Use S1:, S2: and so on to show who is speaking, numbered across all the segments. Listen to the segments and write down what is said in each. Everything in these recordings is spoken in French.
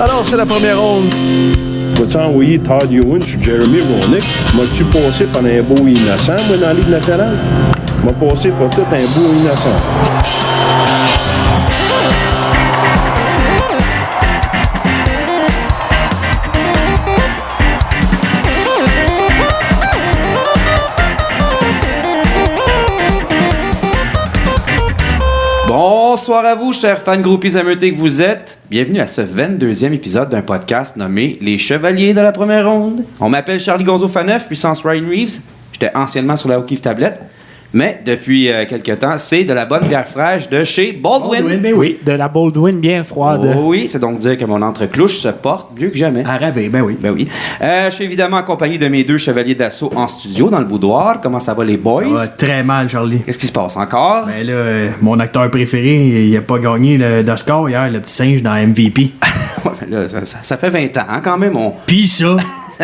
S1: Alors, c'est la première ronde.
S2: Vas-tu envoyer Todd Ewan sur Jeremy Roenick? M'as-tu passé par un beau innocent, moi, dans la Ligue nationale? M'a passé pour tout un beau innocent.
S3: Bonsoir à vous, chers fans groupies ameutés que vous êtes. Bienvenue à ce 22e épisode d'un podcast nommé Les Chevaliers de la Première Ronde. On m'appelle Charlie Gonzo-Faneuf, puissance Ryan Reeves. J'étais anciennement sur la O'Keefe tablette. Mais depuis quelque temps, c'est de la bonne bière fraîche de chez Baldwin.
S4: Ben oui, de la Baldwin bien froide.
S3: Oh oui, c'est donc dire que mon entreclouche se porte mieux que jamais.
S4: À rêver, ben oui.
S3: Ben oui. Je suis évidemment accompagné de mes deux chevaliers d'assaut en studio, dans le boudoir. Comment ça va, les boys?
S4: Ça va très mal, Charlie.
S3: Qu'est-ce qui se passe encore?
S4: Ben là, mon acteur préféré, il a pas gagné d'Oscar hier, le petit singe dans MVP.
S3: Ouais, mais là, ça fait 20 ans, hein, quand même.
S4: Pis ça,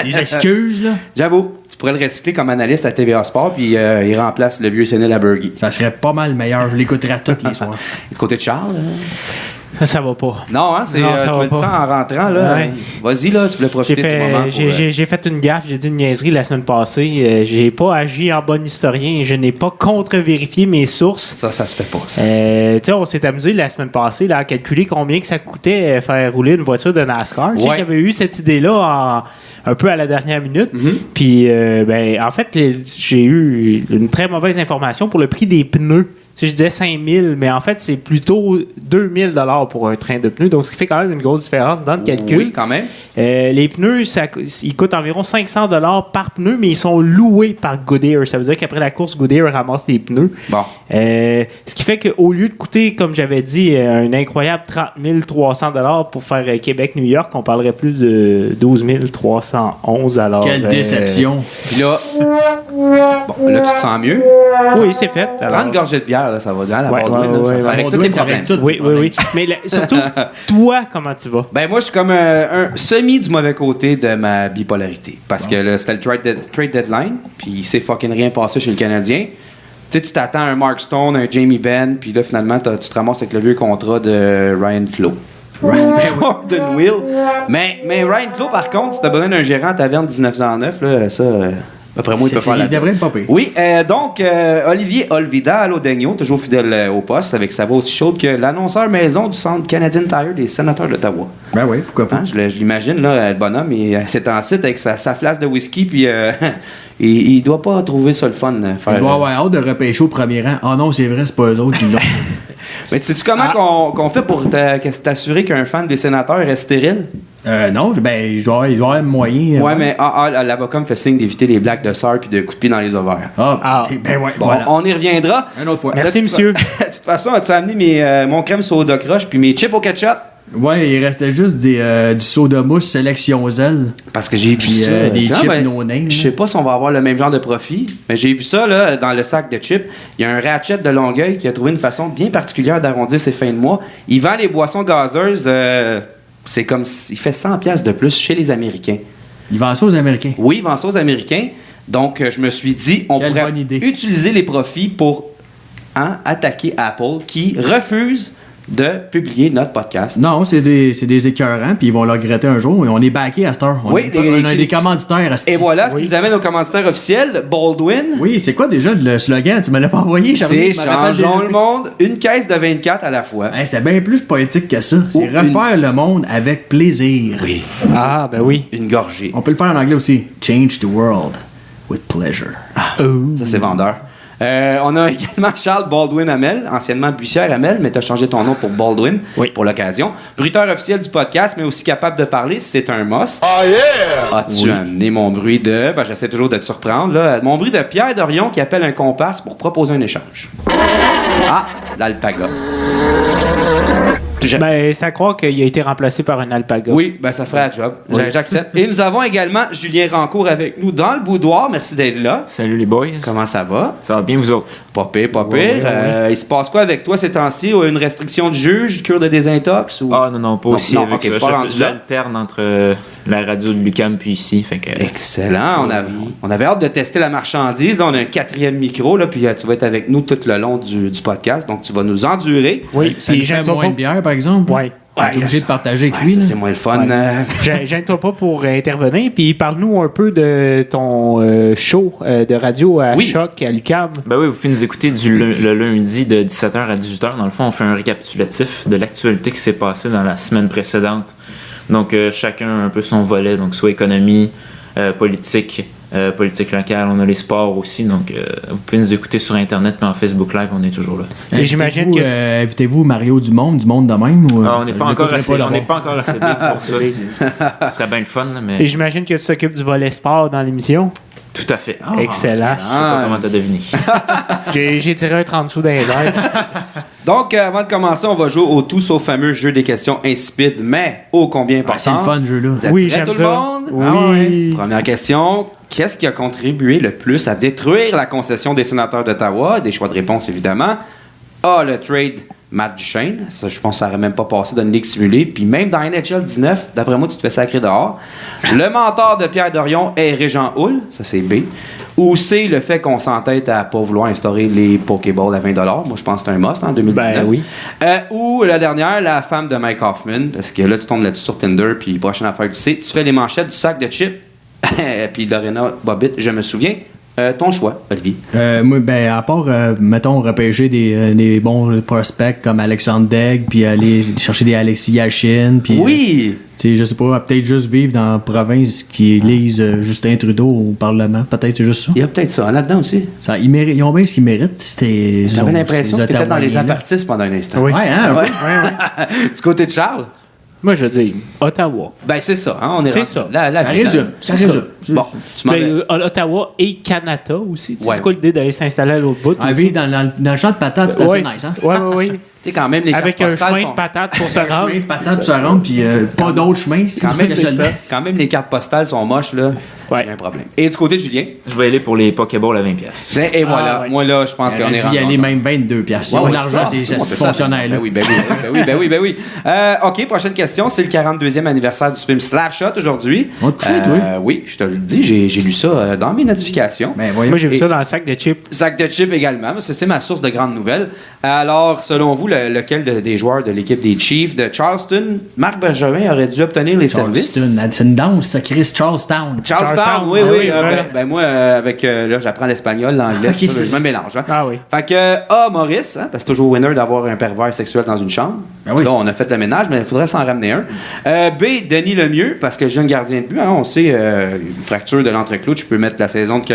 S4: des excuses, là.
S3: J'avoue, tu pourrais le recycler comme analyste à TVA Sport, puis il remplace le vieux Sénile Labergy.
S4: Ça serait pas mal meilleur, je l'écouterais tous les soirs.
S3: Du côté de Charles?
S4: Ça va pas.
S3: Non, hein, c'est,
S4: Non, ça
S3: tu
S4: va
S3: me dis
S4: pas.
S3: ça en rentrant, là.
S4: Ouais.
S3: Vas-y, là, tu voulais profiter du moment pour...
S5: J'ai fait une gaffe, j'ai dit une niaiserie la semaine passée. J'ai pas agi en bon historien et je n'ai pas contre-vérifié mes sources.
S3: Ça se fait pas, ça.
S5: Tu sais, on s'est amusé la semaine passée là, à calculer combien que ça coûtait faire rouler une voiture de NASCAR. Je sais qu'il y avait eu cette idée-là un peu à la dernière minute. Puis, en fait, j'ai eu une très mauvaise information pour le prix des pneus. Tu sais, je disais 5 000, mais en fait, c'est plutôt 2 000 $ pour un train de pneus. Donc, ce qui fait quand même une grosse différence dans le calcul.
S3: Oui, quand même.
S5: Les pneus, ils coûtent environ 500 $ par pneu, mais ils sont loués par Goodyear. Ça veut dire qu'après la course, Goodyear ramasse les pneus.
S3: Bon.
S5: Ce qui fait qu'au lieu de coûter, comme j'avais dit, un incroyable 30 300 $ pour faire Québec-New York, on parlerait plus de 12 311 $.
S4: Quelle déception.
S3: Puis là... Bon, là, tu te sens mieux?
S5: Oui, c'est fait.
S3: Prends une gorgée de bière, là, ça va bien. La
S5: Ouais,
S3: Baldwin,
S5: ouais,
S3: là,
S5: ouais,
S3: ça
S5: ouais.
S3: règle tous les problèmes.
S5: Oui. Mais surtout, toi, comment tu vas?
S3: Ben moi, je suis comme un semi du mauvais côté de ma bipolarité. Parce que là, c'était le trade deadline, puis il s'est fucking rien passé chez le Canadien. Tu sais, tu t'attends à un Mark Stone, un Jamie Benn, puis là, finalement, tu te ramasses avec le vieux contrat de Ryan Clough. Jordan Will. Mais Ryan Clough, par contre, si t'as besoin d'un gérant à taverne 1909, là, ça... Après moi, il peut faire la...
S4: Il devrait pas payer.
S3: Oui, donc, Olivier Olvida à l'Odegno, toujours fidèle au poste, avec sa voix aussi chaude que l'annonceur maison du centre Canadian Tire des sénateurs d'Ottawa.
S4: Ben oui, pourquoi pas.
S3: Hein, je l'imagine, là, le bonhomme, c'est en site avec sa flasque de whisky, puis il doit pas trouver ça le fun. Faire,
S4: Il doit avoir hâte de repêcher au premier rang. Ah non, c'est vrai, c'est pas eux autres qui l'ont.
S3: Mais sais-tu comment qu'on fait pour t'assurer qu'un fan des sénateurs reste stérile?
S4: Non, ben, il doit avoir moyen.
S3: Ouais, mais l'avocat me fait signe d'éviter les blagues de sœur puis de coups de pied dans les ovaires.
S4: Ben ouais,
S3: Bon,
S4: voilà.
S3: on y reviendra.
S4: Une autre fois.
S5: Merci, monsieur.
S3: De toute façon, as-tu amené mon crème soda croche puis mes chips au ketchup?
S4: Ouais, il restait juste du soda mousse sélection zèle.
S3: Parce que j'ai vu
S4: Puis
S3: ça.
S4: des
S3: C'est
S4: chips
S3: vrai,
S4: no name.
S3: Je sais pas si on va avoir le même genre de profit, mais j'ai vu ça là, dans le sac de chips. Il y a un Ratchet de Longueuil qui a trouvé une façon bien particulière d'arrondir ses fins de mois. Il vend les boissons gazeuses, c'est comme il fait 100$ de plus chez les Américains.
S4: Il vend ça aux Américains.
S3: Oui, il vend ça aux Américains. Donc, je me suis dit, on
S4: Quelle
S3: pourrait
S4: bonne idée.
S3: utiliser les profits pour attaquer Apple qui refuse de publier notre podcast.
S4: Non, c'est des écœurants, puis ils vont le regretter un jour. Et on est backé à cette heure. On a des commanditaires à cette
S3: Et voilà ce qui nous amène au commanditaire officiel, Baldwin.
S4: Oui, c'est quoi déjà le slogan? Tu me l'as pas envoyé, Charlie?
S3: C'est changeons le monde, une caisse de 24 à la fois.
S4: Hey, c'était bien plus poétique que ça. C'est
S3: Ou
S4: refaire le monde avec plaisir.
S3: Oui,
S5: Ah, ben oui.
S3: une gorgée.
S4: On peut le faire en anglais aussi. Change the world with pleasure.
S3: Ça, c'est vendeur. On a également Charles Baldwin Hamel, anciennement Bussière Hamel, mais tu as changé ton nom pour Baldwin pour l'occasion. Bruiteur officiel du podcast, mais aussi capable de parler, c'est un must.
S1: Oh yeah!
S3: As-tu amené mon bruit de... Ben, j'essaie toujours de te surprendre, là. Mon bruit de Pierre Dorion qui appelle un comparse pour proposer un échange. Ah, l'alpaga.
S5: Ben, c'est à croire qu'il a été remplacé par un alpaga.
S3: Oui, ben ça ferait la job. J'accepte. Et nous avons également Julien Rancourt avec nous dans le boudoir. Merci d'être là.
S6: Salut les boys.
S3: Comment ça va?
S6: Ça va bien vous autres?
S3: Pas pire, pas pire. Il se passe quoi avec toi ces temps-ci? Une restriction de juge, cure de désintox? Ou...
S6: Ah non, pas aussi avec
S3: ok,
S6: ça.
S3: pas rendu là.
S6: J'alterne entre la radio de Lucam puis ici. Fait que,
S3: Excellent. On avait hâte de tester la marchandise. Là, on a un 4e micro, là, puis tu vas être avec nous tout le long du podcast. Donc, tu vas nous endurer.
S5: Oui,
S4: Ça nous fait moins de bière, par exemple?
S5: Ouais.
S4: T'es obligé de partager avec
S3: Ouais,
S4: lui.
S3: ça,
S4: là.
S3: c'est moins le fun.
S5: Gêne-toi pas pour intervenir, puis parle-nous un peu de ton show de radio à Choc, à l'UQAM.
S6: Ben oui, vous pouvez nous écouter le lundi de 17h à 18h. Dans le fond, on fait un récapitulatif de l'actualité qui s'est passée dans la semaine précédente. Donc, chacun un peu son volet, donc soit économie, politique locale, on a les sports aussi. Donc, vous pouvez nous écouter sur Internet, mais en Facebook Live, on est toujours là.
S5: Et j'imagine que
S4: invitez-vous Mario du Monde de même? Ou,
S6: on n'est pas encore assez big pour ça. Ce serait bien le fun. Mais...
S5: Et j'imagine que tu t'occupes du volet sport dans l'émission.
S6: Tout à fait.
S5: Excellent.
S6: Je sais pas comment t'as deviné.
S5: J'ai tiré un 30 sous dans les airs.
S3: Donc, avant de commencer, on va jouer au tout sauf fameux jeu des questions insipides, mais ô combien important.
S4: C'est le fun, ce jeu-là.
S3: Vous êtes
S5: Oui,
S3: prêts,
S5: j'aime
S3: tout
S5: ça.
S3: le monde?
S5: Oui.
S3: Première question. Qu'est-ce qui a contribué le plus à détruire la concession des sénateurs d'Ottawa? Des choix de réponse, évidemment. A, le trade Matt Duchene. Ça, je pense que ça n'aurait même pas passé dans une ligue simulée. Puis même dans NHL 19, d'après moi, tu te fais sacrer dehors. Le mentor de Pierre Dorion est Régent Houle. Ça, c'est B. Ou C, le fait qu'on s'entête à pas vouloir instaurer les Pokéballs à 20$. Moi, je pense que c'est un must en 2019.
S5: Ben oui.
S3: Ou la dernière, la femme de Mike Hoffman. Parce que là, tu tombes là-dessus sur Tinder. Puis prochaine affaire, tu sais, tu fais les manchettes du sac de chips. Puis Lorena Bobbitt, je me souviens. Ton choix, Olivier.
S4: Moi, à part, mettons, repêcher des bons prospects comme Alexandre Daigle, puis aller chercher des Alexis Yashin, puis...
S3: Oui!
S4: Je sais pas, peut-être juste vivre dans la province qui élise Justin Trudeau au Parlement. Peut-être c'est juste ça.
S3: Il y a peut-être ça là-dedans aussi.
S4: Ils ont bien ce qu'ils méritent.
S3: J'avais l'impression que tu étais dans les apartistes pendant un instant.
S4: Oui. Ouais, hein?
S3: Ouais. Du côté de Charles?
S5: Moi, je dis Ottawa.
S3: Ben, c'est ça. Hein, on est
S5: C'est
S3: rendu-
S5: ça.
S3: La
S4: Ça résume. Ça résume.
S3: Bon, tu m'en
S5: Ottawa et Canada aussi.
S3: Ouais.
S5: C'est quoi l'idée d'aller s'installer à l'autre bout?
S4: Ah
S5: aussi?
S4: oui, dans le champ de patates, c'est assez nice. Hein?
S5: Oui.
S3: Tu sais, quand même, les
S5: Avec
S3: cartes
S5: un
S3: postales
S5: chemin
S3: sont...
S5: de patates pour se rendre.
S4: Chemin de patates pour se rendre, puis pas d'autres chemins.
S3: Quand même, les cartes postales sont moches, là.
S5: Ouais.
S3: Il y a un problème. Et du côté de Julien?
S6: Je vais aller pour les Pokéballs à 20$.
S3: Et voilà.
S5: ouais.
S3: Moi, là, je pense qu'on est
S4: Il
S3: rendu.
S4: y aller même 22$.
S3: Ouais,
S4: L'argent, c'est fonctionnel.
S3: Ben oui. OK, prochaine question. C'est le 42e anniversaire du film Slapshot aujourd'hui.
S4: On te couche, toi?
S3: Oui, je te le dis, j'ai lu ça dans mes notifications.
S4: Ben voyons.
S5: Moi, j'ai vu
S3: Et-
S5: ça dans le sac de chips.
S3: Sac de chips également, parce que c'est ma source de grandes nouvelles. Alors, selon vous, lequel des joueurs de l'équipe des Chiefs de Charleston, Marc Bergevin, aurait dû obtenir les services?
S4: Charleston, c'est une danse, ça Chris Charlestown.
S3: Charlestown, oui.
S5: oui, c'est vrai.
S3: Ben moi, avec là, j'apprends l'espagnol, l'anglais,
S4: Ok,
S3: tout ça,
S4: c'est
S3: je me mélange. Hein.
S5: Ah oui.
S3: Fait que A, Maurice, hein, parce que c'est toujours winner d'avoir un pervers sexuel dans une chambre.
S4: Ben oui.
S3: Là, on a fait le ménage, mais il faudrait s'en ramener un. B, Denis Lemieux, parce que jeune gardien de but, hein, on sait, une fracture de l'entreclouche, je peux mettre la saison de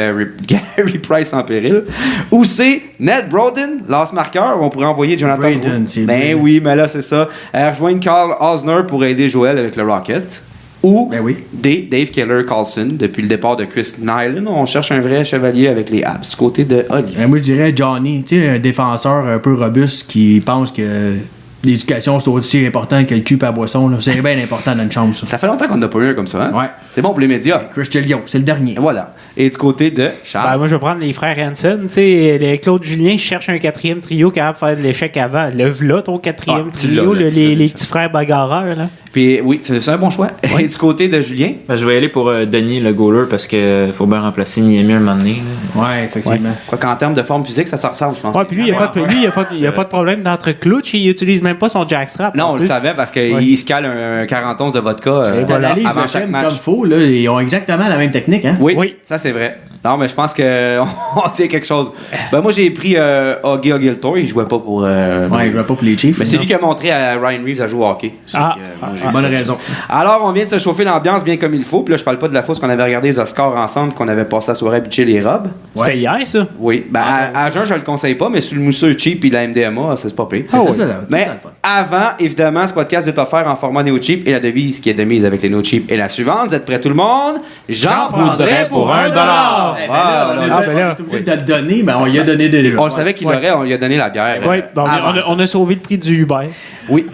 S3: Gary Price en péril. Ou C, Ned Broden, last marqueur, on pourrait envoyer Jonathan
S4: Braden,
S3: Drouin.
S4: c'est
S3: Ben
S4: Braden.
S3: oui, mais là, c'est ça. Rejoindre Carl Osner pour aider Joel avec le Rocket. Ou
S4: Ben oui.
S3: D, Dave Keller-Carlson, depuis le départ de Chris Nyland, on cherche un vrai chevalier avec les Habs, côté de Olivier.
S4: Moi, je dirais Johnny, tu sais, un défenseur un peu robuste qui pense que l'éducation, c'est aussi important que le cul et la boisson. là. C'est bien important dans une chambre, ça.
S3: Ça fait longtemps qu'on n'a pas eu un comme ça, hein?
S4: Ouais.
S3: C'est bon pour les médias.
S4: Christian Lyon, c'est le dernier.
S3: Et voilà. Et du côté de
S5: Ben,
S3: Charles.
S5: moi, je vais prendre les frères Hansen. Tu sais, les Claude Julien cherche un quatrième trio capable de faire de l'échec avant. Lève-là, ton quatrième
S3: Ah, tu
S5: trio,
S3: l'as, là, tu
S5: les
S3: l'as.
S5: petits frères bagarreurs. Là.
S3: Puis oui, c'est un bon choix. Et du côté de Julien.
S6: Ben, je vais aller pour Denis, le goaler, parce qu'il faut bien remplacer Niemi un moment donné. là.
S4: Ouais, effectivement.
S3: Quoi qu'en termes de forme physique, ça se ressemble, je pense.
S5: Ouais, puis lui, il n'y a pas de problème d'entreclouche. Il utilise même pas son jackstrap.
S3: Non,
S5: en
S3: on le
S5: plus.
S3: savait parce qu'il
S5: Ouais.
S3: se cale un 40 onces de vodka
S4: Si t'analyses
S3: avant
S4: le
S3: chaque
S4: film
S3: match.
S4: comme faut, là, ils ont exactement la même technique, hein?
S3: Oui, ça c'est vrai. Non, mais je pense qu'on tient quelque chose. Ben moi, j'ai pris Augie Ogiltor. Il jouait pas pour...
S4: Ouais, il jouait pas pour les Chiefs.
S3: mais c'est
S4: non.
S3: lui qui a montré à Ryan Reeves à jouer au hockey. C'est
S5: Ah.
S3: que, moi, j'ai
S4: Bonne
S3: dit ça.
S4: raison.
S3: Alors, on vient de se chauffer l'ambiance bien comme il faut. Puis là, je parle pas de la fois qu'on avait regardé les Oscars ensemble, qu'on avait passé la soirée à bitcher les robes.
S5: C'était hier, ça.
S3: Oui. Ben, à jeun, je le conseille pas, mais sur le mousseux cheap et la MDMA, c'est pas pire.
S4: Ah ouais. Tout
S3: Mais
S4: à le fun.
S3: avant, évidemment, ce podcast est offert en format Neo Cheap et la devise qui est de mise avec les Neo Cheap est la suivante. Vous êtes prêts tout le monde? J'en prendrais pour $1.
S4: Eh ben là, on
S5: Ah, ben là.
S4: est obligé de le donner, mais on lui a donné déjà.
S3: On le savait qu'il l'aurait, on lui a donné la bière.
S5: Ouais, bon,
S3: avant.
S5: on a sauvé le prix du Uber.
S3: Oui,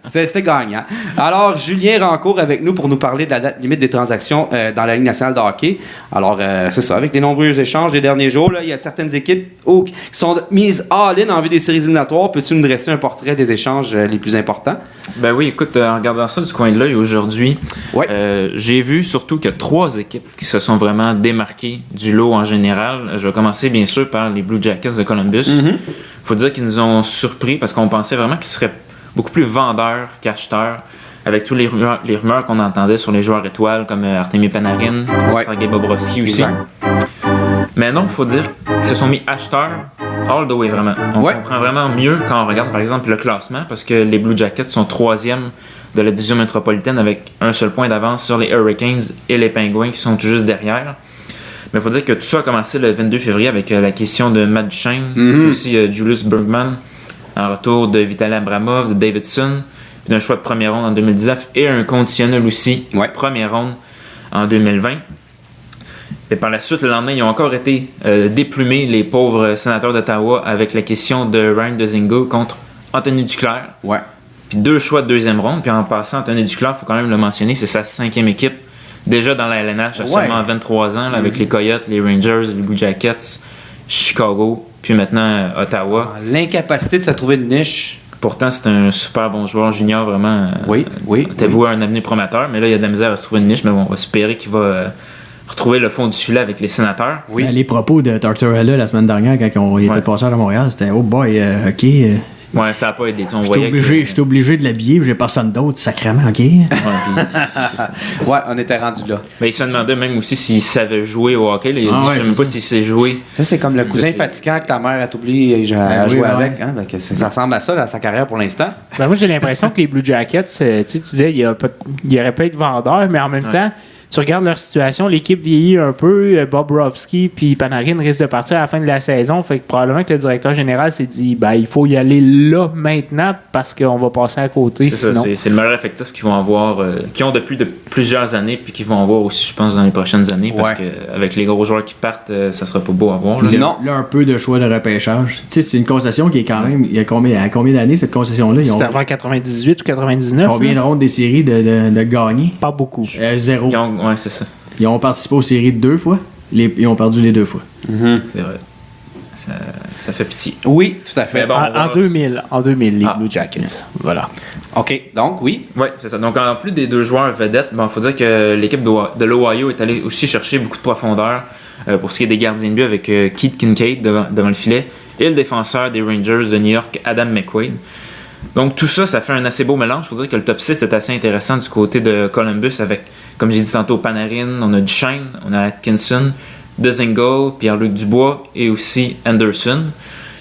S3: c'était gagnant. Alors, Julien Rancourt avec nous pour nous parler de la date limite des transactions dans la Ligue nationale de hockey. Alors, c'est ça, avec les nombreux échanges des derniers jours, là, il y a certaines équipes qui sont mises all-in en vue des séries éliminatoires. Peux-tu nous dresser un portrait des échanges les plus importants?
S6: Ben oui, écoute, en regardant ça du coin de l'œil aujourd'hui,
S3: Ouais.
S6: j'ai vu surtout qu'il y a 3 équipes qui se sont vraiment démarquées du lot en général. Je vais commencer bien sûr par les Blue Jackets de Columbus. Faut dire qu'ils nous ont surpris parce qu'on pensait vraiment qu'ils seraient beaucoup plus vendeur qu'acheteur, avec tous les rumeurs qu'on entendait sur les joueurs étoiles comme Artemi Panarin, Sergei Bobrovsky aussi. Mais non, il faut dire qu'ils se sont mis acheteurs all the way, vraiment. On comprend vraiment mieux quand on regarde, par exemple, le classement, parce que les Blue Jackets sont 3e de la division métropolitaine avec un seul point d'avance sur les Hurricanes et les Penguins qui sont tout juste derrière. Mais il faut dire que tout ça a commencé le 22 février avec l'acquisition de Matt Duchene, puis aussi Julius Bergman, en retour de Vitaly Abramov, de Davidson, puis d'un choix de première ronde en 2019 et un conditionnel aussi, première ronde en 2020. Et par la suite, le lendemain, ils ont encore été déplumés, les pauvres sénateurs d'Ottawa, avec l'acquisition de Ryan Dzingel contre Anthony Duclair. Puis 2 choix de deuxième ronde. Puis en passant, Anthony Duclair, il faut quand même le mentionner, c'est sa 5e équipe. Déjà dans la LNH, à seulement 23 ans, là, avec les Coyotes, les Rangers, les Blue Jackets, Chicago, puis maintenant Ottawa.
S3: L'incapacité de se trouver une niche.
S6: Pourtant, c'est un super bon joueur junior, vraiment. T'as voué un avenir prometteur, mais là, il y a de la misère à se trouver une niche. Mais bon, on va espérer qu'il va retrouver le fond du filet avec les sénateurs.
S4: Les propos de Tortorella la semaine dernière, quand il était passé à Montréal, c'était « Oh boy, OK... »
S6: Ouais, ça n'a pas aidé.
S4: J'étais obligé de l'habiller, j'ai personne d'autre, sacrément, OK?
S3: On était rendu là.
S6: Mais il se demandait même aussi s'il savait jouer au hockey. Là. Il a dit, je ne sais même pas s'il sait jouer.
S3: Ça, c'est comme le cousin fatigant que ta mère a oublié à jouer avec. Hein? Ça ressemble à ça dans sa carrière pour l'instant.
S5: Ben moi, j'ai l'impression que les Blue Jackets, tu disais, il aurait pu être vendeur, mais en même temps, tu regardes leur situation, l'équipe vieillit un peu, Bobrovsky puis Panarin risquent de partir à la fin de la saison, fait que probablement que le directeur général s'est dit il faut y aller là maintenant parce qu'on va passer à côté.
S6: C'est ça, c'est le meilleur effectif qu'ils vont avoir, qu'ils ont depuis plusieurs années puis qu'ils vont avoir aussi, je pense, dans les prochaines années parce qu'avec les gros joueurs qui partent, ça sera pas beau à voir.
S4: Là, un peu de choix de repêchage. Tu sais, c'est une concession qui est quand même, il y a combien d'années cette concession-là?
S5: C'était avant 98 ou 99.
S4: Combien de rondes des séries de gagner?
S5: Pas beaucoup.
S4: 0.
S6: Ouais, c'est ça.
S4: Ils ont participé aux séries 2 fois. Ils ont perdu les 2 fois.
S6: C'est vrai. Ça fait pitié.
S3: Oui, tout à fait.
S6: Bon,
S5: en 2000, les Blue Jackets. Voilà.
S3: OK, donc oui.
S6: Oui, c'est ça. Donc en plus des 2 joueurs vedettes, il faut dire que l'équipe de l'Ohio est allée aussi chercher beaucoup de profondeur pour ce qui est des gardiens de but avec Keith Kincaid devant le filet et le défenseur des Rangers de New York, Adam McQuaid. Donc tout ça, ça fait un assez beau mélange. Il faut dire que le top 6 est assez intéressant du côté de Columbus avec, comme j'ai dit tantôt, Panarin, on a Duchene, on a Atkinson, Dzingel, Pierre-Luc Dubois et aussi Anderson.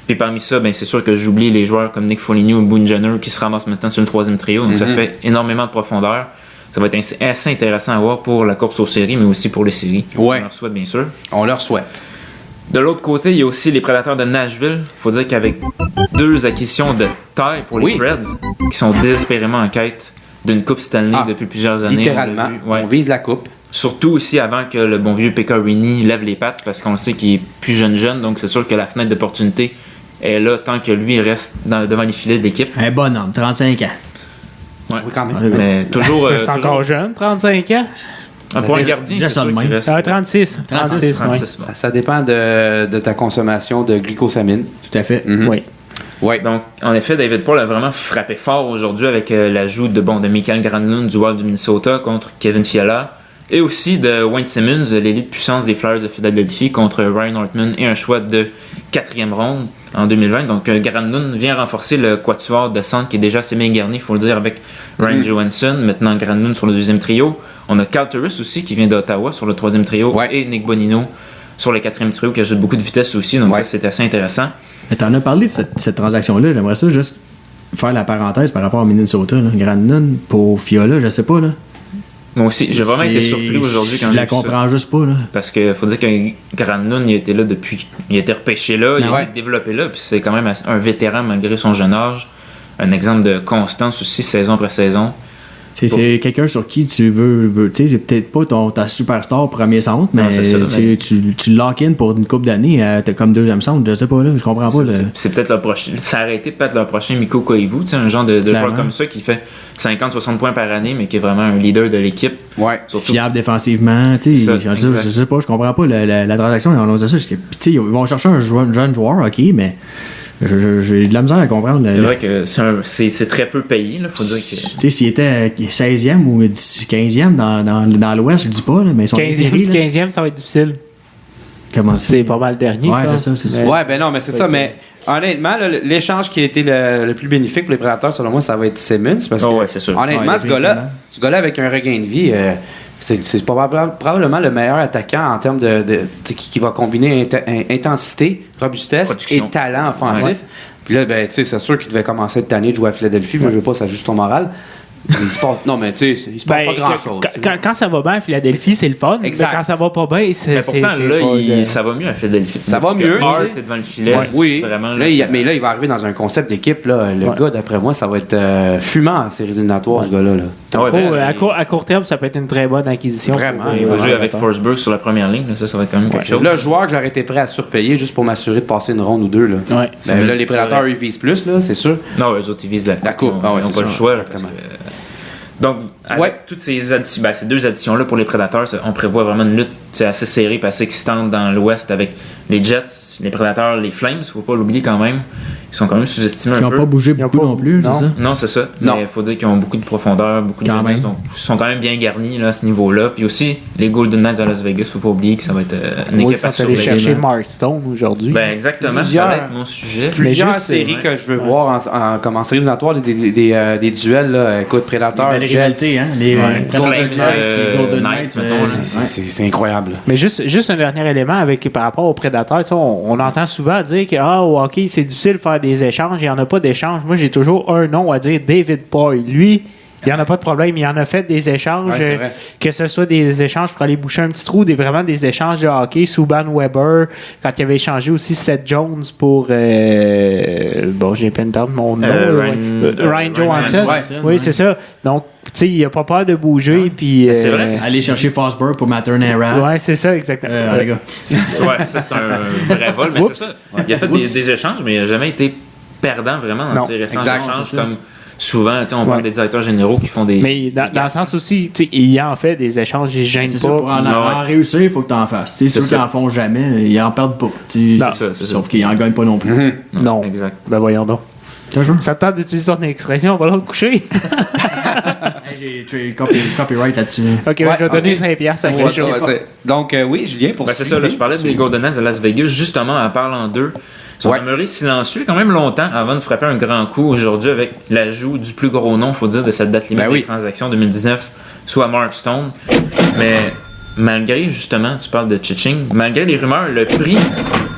S6: Puis parmi ça, c'est sûr que j'oublie les joueurs comme Nick Foligno ou Boone Jenner qui se ramassent maintenant sur le 3e trio. Donc ça fait énormément de profondeur. Ça va être assez intéressant à voir pour la course aux séries, mais aussi pour les séries.
S3: Ouais.
S6: On leur souhaite, bien sûr.
S3: On leur souhaite.
S6: De l'autre côté, il y a aussi les Prédateurs de Nashville. Il faut dire qu'avec 2 acquisitions de taille pour les Preds, qui sont désespérément en quête d'une Coupe Stanley depuis plusieurs années.
S3: Littéralement, on vise la Coupe.
S6: Surtout aussi avant que le bon vieux Pecorini lève les pattes, parce qu'on sait qu'il est plus jeune, donc c'est sûr que la fenêtre d'opportunité est là tant que lui reste devant les filets de l'équipe.
S4: Un bonhomme, 35 ans.
S6: Ouais. Oui, quand même. Mais toujours...
S5: c'est encore jeune, 35 ans.
S6: Pour un gardien, c'est sûr qu'il reste...
S5: 36.
S3: Ça dépend de ta consommation de glycosamine.
S4: Tout à fait.
S6: Oui. Donc, en effet, David Paul a vraiment frappé fort aujourd'hui avec l'ajout de Michael Granlund du Wild du Minnesota contre Kevin Fiala et aussi de Wayne Simmons, l'élite puissance des Flyers de Philadelphie contre Ryan Hartman et un choix de 4e ronde en 2020. Donc, Granlund vient renforcer le quatuor de centre qui est déjà assez bien garni, il faut le dire, avec Ryan Johansson, maintenant Granlund sur le 2e trio. On a Carl Turris aussi qui vient d'Ottawa sur le 3e trio et Nick Bonino sur le 4e trio qui ajoute beaucoup de vitesse aussi. Donc ça, c'est assez intéressant.
S4: Mais t'en as parlé de cette transaction-là. J'aimerais ça juste faire la parenthèse par rapport à Minnesota. Granlund pour Fiala, je sais pas. Là.
S6: Moi aussi, j'ai vraiment été surpris aujourd'hui quand
S4: je la comprends juste pas. Là.
S6: Parce qu'il faut dire que Granlund, il était là depuis... Il a été repêché là, il a été développé là, puis c'est quand même un vétéran malgré son jeune âge. Un exemple de constance aussi, saison après saison.
S4: C'est quelqu'un sur qui tu veux tu sais, c'est peut-être pas ta superstar premier centre, mais tu lock-in pour une couple d'années, t'as comme 2e centre, je sais pas, là, je comprends pas.
S6: C'est peut-être le prochain, ça aurait été peut-être le prochain Mikko Koivu, un genre de joueur comme ça qui fait 50-60 points par année, mais qui est vraiment un leader de l'équipe.
S3: Surtout.
S4: Fiable défensivement, tu sais, je sais pas, je comprends pas la transaction, ils ont dit ça, ils vont chercher un jeune joueur, ok, mais... J'ai de la misère à comprendre.
S6: C'est vrai que c'est très peu payé. Là, faut dire que...
S4: Tu sais, s'il était 16e ou 15e dans l'Ouest, je le dis pas, là, mais ils sont
S5: 15e, ça va être difficile.
S4: Comment
S5: c'est pas mal dernier,
S4: ça. C'est ça.
S3: Ouais, ben non, mais c'est ça. Mais honnêtement, là, l'échange qui a été le plus bénéfique pour les Prédateurs, selon moi, ça va être Simmons. Parce que,
S6: ouais, c'est sûr.
S3: honnêtement,
S4: Ouais,
S3: ce gars-là, avec un regain de vie, c'est probablement le meilleur attaquant en termes qui va combiner intensité, robustesse
S6: Production.
S3: et talent offensif.
S6: Ouais.
S3: Puis là, ben, c'est sûr qu'il devait commencer cette année de jouer à Philadelphie. Je veux pas, ça juste ton moral. Il se passe, non, mais tu sais, il se passe pas grand-chose.
S5: Quand ça va bien à Philadelphie, c'est le fun.
S3: Exact.
S5: Mais quand ça va pas bien, c'est.
S6: Mais pourtant,
S5: c'est
S6: là,
S5: pas,
S6: ça va mieux à Philadelphie.
S3: Ça va mieux,
S6: Hart
S3: tu sais.
S6: est devant le filet.
S3: Oui,
S6: Vraiment,
S3: là, mais là, il va arriver dans un concept d'équipe. Là. Le gars, d'après moi, ça va être fumant, ces éliminatoires, ce gars-là. Là.
S6: Ah ouais, ben,
S5: à court terme, ça peut être une très bonne acquisition.
S3: Vraiment.
S6: il va jouer avec Forsberg sur la première ligne. Là, ça va être quand même quelque chose.
S3: Le joueur que j'aurais été prêt à surpayer juste pour m'assurer de passer une ronde ou deux. Là,
S5: Ouais.
S3: ben, là les Prédateurs, ils visent plus, là, c'est sûr.
S6: Non, eux autres, ils visent la
S3: coupe.
S6: Ils n'ont
S3: c'est
S6: pas le
S3: sûr,
S6: choix.
S3: exactement.
S6: Donc, avec toutes ces ces deux additions-là pour les Prédateurs, on prévoit vraiment une lutte assez serrée et assez excitante dans l'Ouest avec les Jets, les Prédateurs, les Flames. Il ne faut pas l'oublier quand même. Ils sont quand même sous-estimés
S4: Ils
S6: un
S4: n'ont
S6: peu.
S4: pas bougé beaucoup non plus, c'est ça?
S6: Non, c'est ça.
S3: Non.
S6: Mais il faut dire qu'ils ont beaucoup de profondeur, beaucoup de
S4: Quand
S6: jeunesse.
S4: même.
S6: Donc, ils sont quand même bien garnis là, à ce niveau-là. Puis aussi, les Golden Knights de Las Vegas, il ne faut pas oublier que ça va être une
S5: Oui,
S6: équipe
S5: ça
S6: à
S5: allé
S6: surveiller.
S5: chercher Mark Stone aujourd'hui.
S6: Ben, exactement,
S3: Plusieurs-
S6: ça va être mon sujet.
S3: Plusieurs
S5: juste,
S3: séries
S6: ouais.
S3: que je veux voir comme en série éliminatoire, des duels. Là, écoute, Prédateurs,
S4: Belle
S3: Jets.
S4: rivalité, hein? Les
S6: Flames,
S4: Golden
S6: Knights,
S4: Knights.
S6: mettons,
S3: C'est incroyable.
S5: Mais juste un dernier élément par rapport aux Prédateurs, tu sais, on entend souvent dire que au hockey, c'est difficile de faire des échanges, il n'y en a pas d'échanges. Moi, j'ai toujours un nom à dire, David Poile. Lui, il n'y en a pas de problème, il en a fait des échanges,
S3: Ouais, c'est vrai.
S5: que ce soit des échanges pour aller boucher un petit trou, vraiment des échanges de hockey. Subban Weber, quand il avait échangé aussi Seth Jones pour, bon, j'ai peine de perdre mon nom, Ryan Johansson. Oui, c'est ça. Donc, tu sais, il n'a pas peur de bouger. Puis,
S6: C'est vrai que
S4: Aller chercher Forsberg pour Matter Narat.
S5: ouais, c'est ça, exactement.
S4: Les gars.
S6: Ouais, ça, c'est un vrai vol, mais c'est ça. Il a fait des échanges, mais il n'a jamais été perdant vraiment dans
S5: Non,
S6: ses récents
S3: exact,
S6: échanges.
S4: c'est ça.
S6: Comme souvent, tu sais, on parle des directeurs généraux qui font des.
S5: Mais dans le sens aussi, tu sais, il en fait des échanges, il ne gêne
S4: C'est
S5: pas.
S4: ça, pour en réussir, il faut que tu en fasses. Tu sais, ceux qui
S6: ça.
S4: en font jamais, ils en perdent pas. Tu sais,
S5: Non.
S6: C'est ça.
S4: Sauf qu'ils en gagnent pas non plus.
S5: Non.
S6: Exact.
S5: Ben voyons donc.
S4: Toujours.
S5: Ça te tente d'utiliser ton expression, on va l'autre coucher.
S4: J'ai copyright là-dessus.
S5: OK, je vais donner 5 piastres à
S3: Ouais,
S5: quelque
S3: ça,
S5: chose.
S3: ouais. Donc, oui, Julien, pour
S6: Ben, c'est ça, là, je parlais des Golden Knights de Las Vegas, justement, en parlant d'eux. Ils sont demeurés silencieux quand même longtemps avant de frapper un grand coup aujourd'hui avec l'ajout du plus gros nom, il faut dire, de cette date limite des transactions 2019, soit Mark Stone. Mais malgré, justement, tu parles de Chiching, malgré les rumeurs, le prix.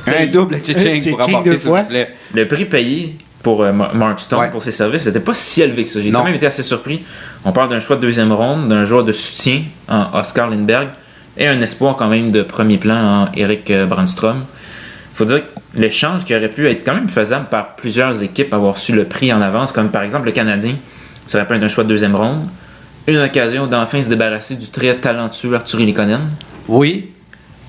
S3: Un double Chiching pour apporter, s'il vous plaît.
S6: Le prix payé pour Mark Stone pour ses services n'était pas si élevé que ça. J'ai quand même été assez surpris. On parle d'un choix de deuxième ronde, d'un joueur de soutien en Oscar Lindbergh et un espoir quand même de premier plan en Erik Brandstrom. Il faut dire que l'échange qui aurait pu être quand même faisable par plusieurs équipes avoir su le prix en avance, comme par exemple le Canadien, ça aurait pu être un choix de deuxième ronde, une occasion d'enfin se débarrasser du très talentueux Artturi Lehkonen.
S3: Oui.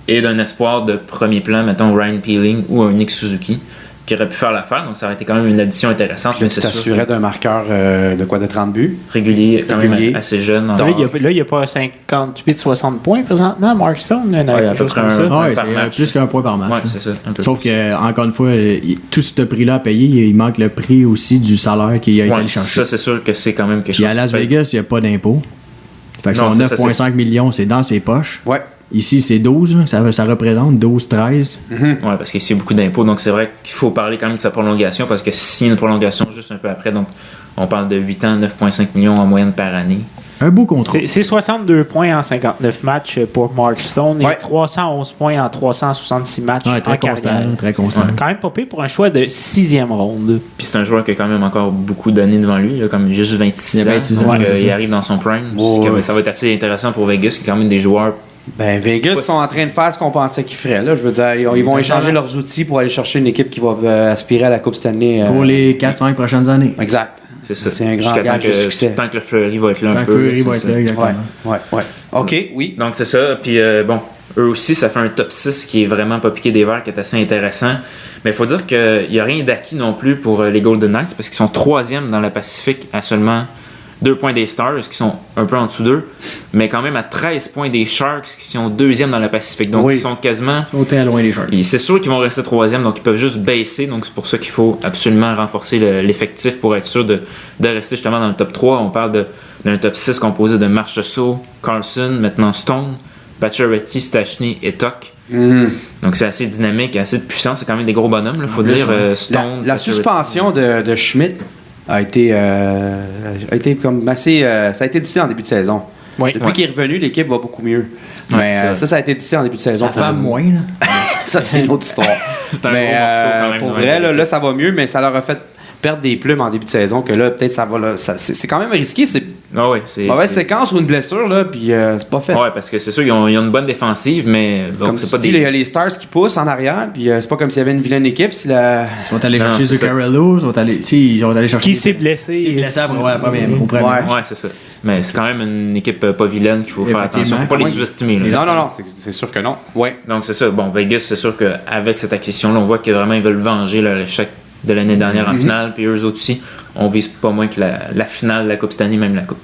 S6: Et d'un espoir de premier plan, mettons Ryan Peeling ou un Nick Suzuki, qui aurait pu faire l'affaire. Donc ça aurait été quand même une addition intéressante.
S3: Puis là, tu t'assurais d'un marqueur de 30 buts.
S6: Régulier, quand même assez jeune.
S5: Là, il n'y a pas 58-60 points présentement, Mark Stone.
S6: Ouais, à peu près
S4: c'est plus qu'un point par match.
S6: Ouais, c'est ça.
S4: Sauf que, encore une fois, tout ce prix-là à payer, il manque le prix aussi du salaire qu'il a été allé chercher.
S6: Ça, c'est sûr que c'est quand même quelque
S4: Puis
S6: chose.
S4: à Las Vegas, il n'y a pas d'impôt. Fait que son 9,5 millions, c'est dans ses poches.
S3: Ouais.
S4: Ici, c'est 12, ça représente 12-13.
S6: Oui, parce qu'ici, il y a beaucoup d'impôts. Donc, c'est vrai qu'il faut parler quand même de sa prolongation, parce que s'il y a une prolongation juste un peu après, donc on parle de 8 ans, 9,5 millions en moyenne par année.
S4: Un beau contrat.
S5: C'est 62 points en 59 matchs pour Mark Stone et 311 points en 366 matchs en carrière.
S4: Très constant.
S5: Quand même pas pire pour un choix de 6e ronde.
S6: Puis c'est un joueur qui a quand même encore beaucoup d'années devant lui, là, comme juste 26 ans. Donc, il arrive dans son prime. Ça va être assez intéressant pour Vegas, qui est quand même des joueurs.
S3: Ben, Vegas sont en train de faire ce qu'on pensait qu'ils feraient. Là. Je veux dire, ils vont échanger leurs outils pour aller chercher une équipe qui va aspirer à la Coupe Stanley.
S4: Pour les 4-5 prochaines années.
S3: Exact.
S6: C'est ça.
S3: C'est un grand gage de succès.
S6: Tant que le Fleury va être là
S4: Tant
S6: un
S4: que
S6: peu.
S4: Fleury va être là, exactement.
S3: Ouais. OK, oui.
S6: Donc, c'est ça. Puis, bon, eux aussi, ça fait un top 6 qui est vraiment pas piqué des verres, qui est assez intéressant. Mais il faut dire qu'il n'y a rien d'acquis non plus pour les Golden Knights, parce qu'ils sont 3e dans la Pacifique à seulement 2 points des Stars, qui sont un peu en dessous d'eux, mais quand même à 13 points des Sharks, qui sont 2e dans la Pacifique. Donc, ils sont quasiment.
S4: Sauter à loin les Sharks.
S6: C'est sûr qu'ils vont rester 3e, donc ils peuvent juste baisser. Donc, c'est pour ça qu'il faut absolument renforcer l'effectif pour être sûr de rester justement dans le top 3. On parle d'un top 6 composé de Marchessault, Carlson, maintenant Stone, Pacioretty, Stachny et Tuch.
S3: Mhm.
S6: Donc c'est assez dynamique, assez puissant. C'est quand même des gros bonhommes, il faut dire. Stone,
S3: La
S6: Pacioretty.
S3: suspension de Schmidt a été comme assez... ça a été difficile en début de saison.
S5: Oui.
S3: Depuis qu'il est revenu, l'équipe va beaucoup mieux. Mais ça a été difficile en début de saison.
S4: Ça fait moins, là.
S3: Ça, c'est une autre histoire.
S6: C'est un
S3: Mais
S6: gros morceau quand même.
S3: pour
S6: dans
S3: vrai,
S6: la
S3: là, ça va mieux, mais ça leur a fait perdre des plumes en début de saison que là, peut-être ça va... Là, c'est quand même risqué. C'est
S6: Ah ouais, c'est
S3: mauvaise séquence ou une blessure, là, puis c'est pas fait.
S6: Ouais, parce que c'est sûr, ils ont une bonne défensive, mais donc,
S3: Comme
S6: c'est
S3: tu
S6: pas
S3: dis,
S6: des.
S3: les Stars qui poussent en arrière, puis c'est pas comme s'il y avait une vilaine équipe. Si la...
S4: Ils sont allés
S6: Non,
S4: chercher
S6: c'est ça.
S4: Zuccarello, ils sont allés chercher.
S5: Qui s'est blessé?
S4: Qui s'est blessé après, au premier
S3: Ouais.
S4: match.
S6: Ouais, c'est ça. Mais c'est quand même une équipe pas vilaine qu'il faut faire
S4: Effectivement.
S6: attention. Faut pas les
S3: Ouais.
S6: sous-estimer. là.
S3: Non, c'est sûr que non. Ouais.
S6: Donc c'est ça. Bon, Vegas, c'est sûr qu'avec cette acquisition-là, on voit que vraiment ils veulent venger leur échec de l'année dernière en finale, puis eux autres aussi. On vise pas moins que la finale de la Coupe cette année, même la Coupe.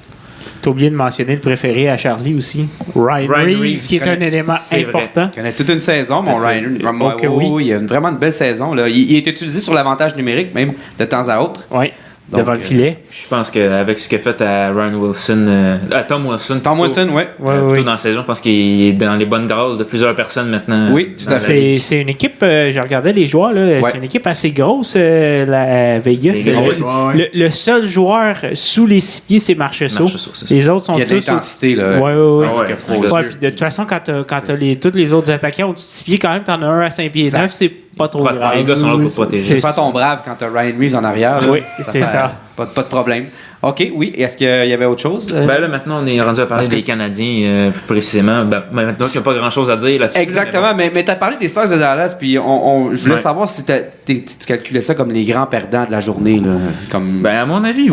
S5: T'as oublié de mentionner le préféré à Charlie aussi. Ryan Reeves, qui est un élément
S6: c'est vrai.
S5: important.
S3: Il connaît toute une saison, mon
S6: Tout à fait.
S3: Ryan.
S5: Ok, oui.
S3: Il a vraiment une belle saison. Là. Il est utilisé sur l'avantage numérique, même de temps à autre.
S5: Oui,
S3: Donc,
S5: devant le filet.
S6: Je pense qu'avec ce qu'il a fait à Ryan Wilson, à Tom Wilson,
S3: Tom Wilson, ouais.
S6: plutôt dans la saison, je pense qu'il est dans les bonnes grâces de plusieurs personnes maintenant.
S3: Oui, tout à
S6: dans la
S3: fait.
S6: ligue.
S5: C'est une équipe, je regardais les joueurs, là, c'est une équipe assez grosse, la Vegas.
S6: Vegas,
S4: ouais.
S5: Le seul joueur sous les 6 pieds, c'est Marchessault.
S6: Marchessault, c'est ça.
S5: Les autres sont
S3: Il y a de
S5: tous...
S3: l'intensité, là.
S5: Ouais.
S6: Ah ouais, c'est
S5: Ouais,
S6: sûr.
S5: puis de toute façon, quand t'as tous les autres attaquants au-dessus de 6 pieds, quand même, t'en as un à 5 pieds 9, c'est pas trop
S6: Pas-
S5: grave.
S6: les gars sont là pour te protéger.
S5: C'est
S3: Fais ton brave quand t'as Ryan Reeves en arrière. là.
S5: Oui, c'est
S3: fait-
S5: ça.
S3: Pas de problème. OK, oui. Est-ce qu'il y avait autre chose?
S6: Ben là, maintenant, on est rendu à parler
S3: Parce que
S6: des Canadiens, plus précisément. Ben, maintenant qu'il n'y a pas grand-chose à dire là-dessus.
S3: Exactement, mais tu as parlé des Stars de Dallas, puis je voulais
S6: Ouais.
S3: savoir si tu calculais ça comme les grands perdants de la journée. Là, comme...
S6: Ben, à mon avis,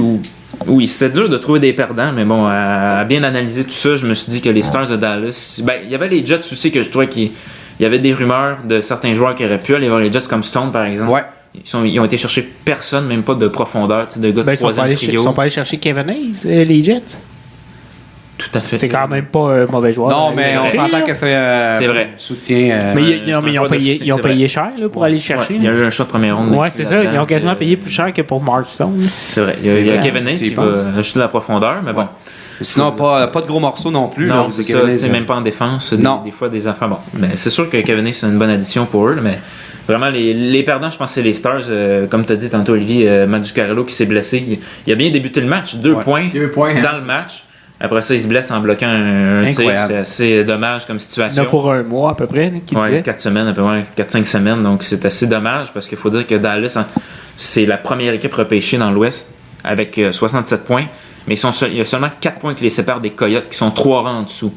S6: oui, c'était dur de trouver des perdants, mais bon, à bien analyser tout ça, je me suis dit que les Stars de Dallas. Ben, il y avait les Jets aussi que je trouvais qu'il y avait des rumeurs de certains joueurs qui auraient pu aller voir les Jets comme Stone, par exemple.
S3: Ouais.
S6: Ils ont été chercher personne, même pas de profondeur, tu sais, de gars de
S5: Ben, ils sont pas
S6: troisième
S5: allés
S6: trio.
S5: sont pas allés chercher Kevin Hayes, les Jets.
S6: Tout à fait.
S5: C'est quand même pas un mauvais joueur.
S3: Non, mais on
S5: C'est
S3: s'entend que c'est
S6: vrai.
S3: soutien.
S5: Mais
S6: c'est un
S5: ils ont
S6: joueur de
S5: payé,
S6: soutien,
S5: ils ont
S6: c'est
S5: payé
S6: vrai.
S5: cher là, pour aller le
S6: Ouais,
S5: chercher.
S6: il y a eu un choix de première ronde.
S5: Ouais, c'est ça. Ils ont
S6: là-dedans,
S5: quasiment
S6: puis,
S5: payé plus cher que pour Mark Stone.
S6: C'est vrai. Il y
S3: C'est
S6: a
S3: vrai.
S6: Kevin Hayes
S3: Tu y
S6: qui
S3: penses.
S6: va ajouter de la profondeur, mais bon.
S3: Sinon, pas de gros morceaux non plus.
S6: Non,
S3: là,
S6: c'est
S3: c'est
S6: ça,
S3: Kevin
S6: tu sais,
S3: Hayes.
S6: même pas en défense.
S3: Non.
S6: Des fois, des affaires. Bon, mais c'est sûr que Kevin Hayes, c'est une bonne addition pour eux, mais vraiment, les perdants, je pense, c'est les Stars. Comme tu as dit tantôt, Olivier, Matt Zuccarello qui s'est blessé. Il a bien débuté le match, 2
S3: Ouais.
S6: points
S4: 2 points, hein.
S6: dans le match. Après ça, il se blesse en bloquant un tir.
S3: Incroyable.
S6: C'est assez dommage comme
S5: Il y en
S6: situation.
S5: a pour un mois à peu près, qui
S6: Ouais,
S5: disait.
S6: 4 semaines, à peu près 4-5 semaines. Donc, c'est assez dommage parce qu'il faut dire que Dallas, c'est la première équipe repêchée dans l'Ouest avec 67 points. Mais il y a seulement 4 points qui les séparent des Coyotes qui sont 3 rangs en dessous.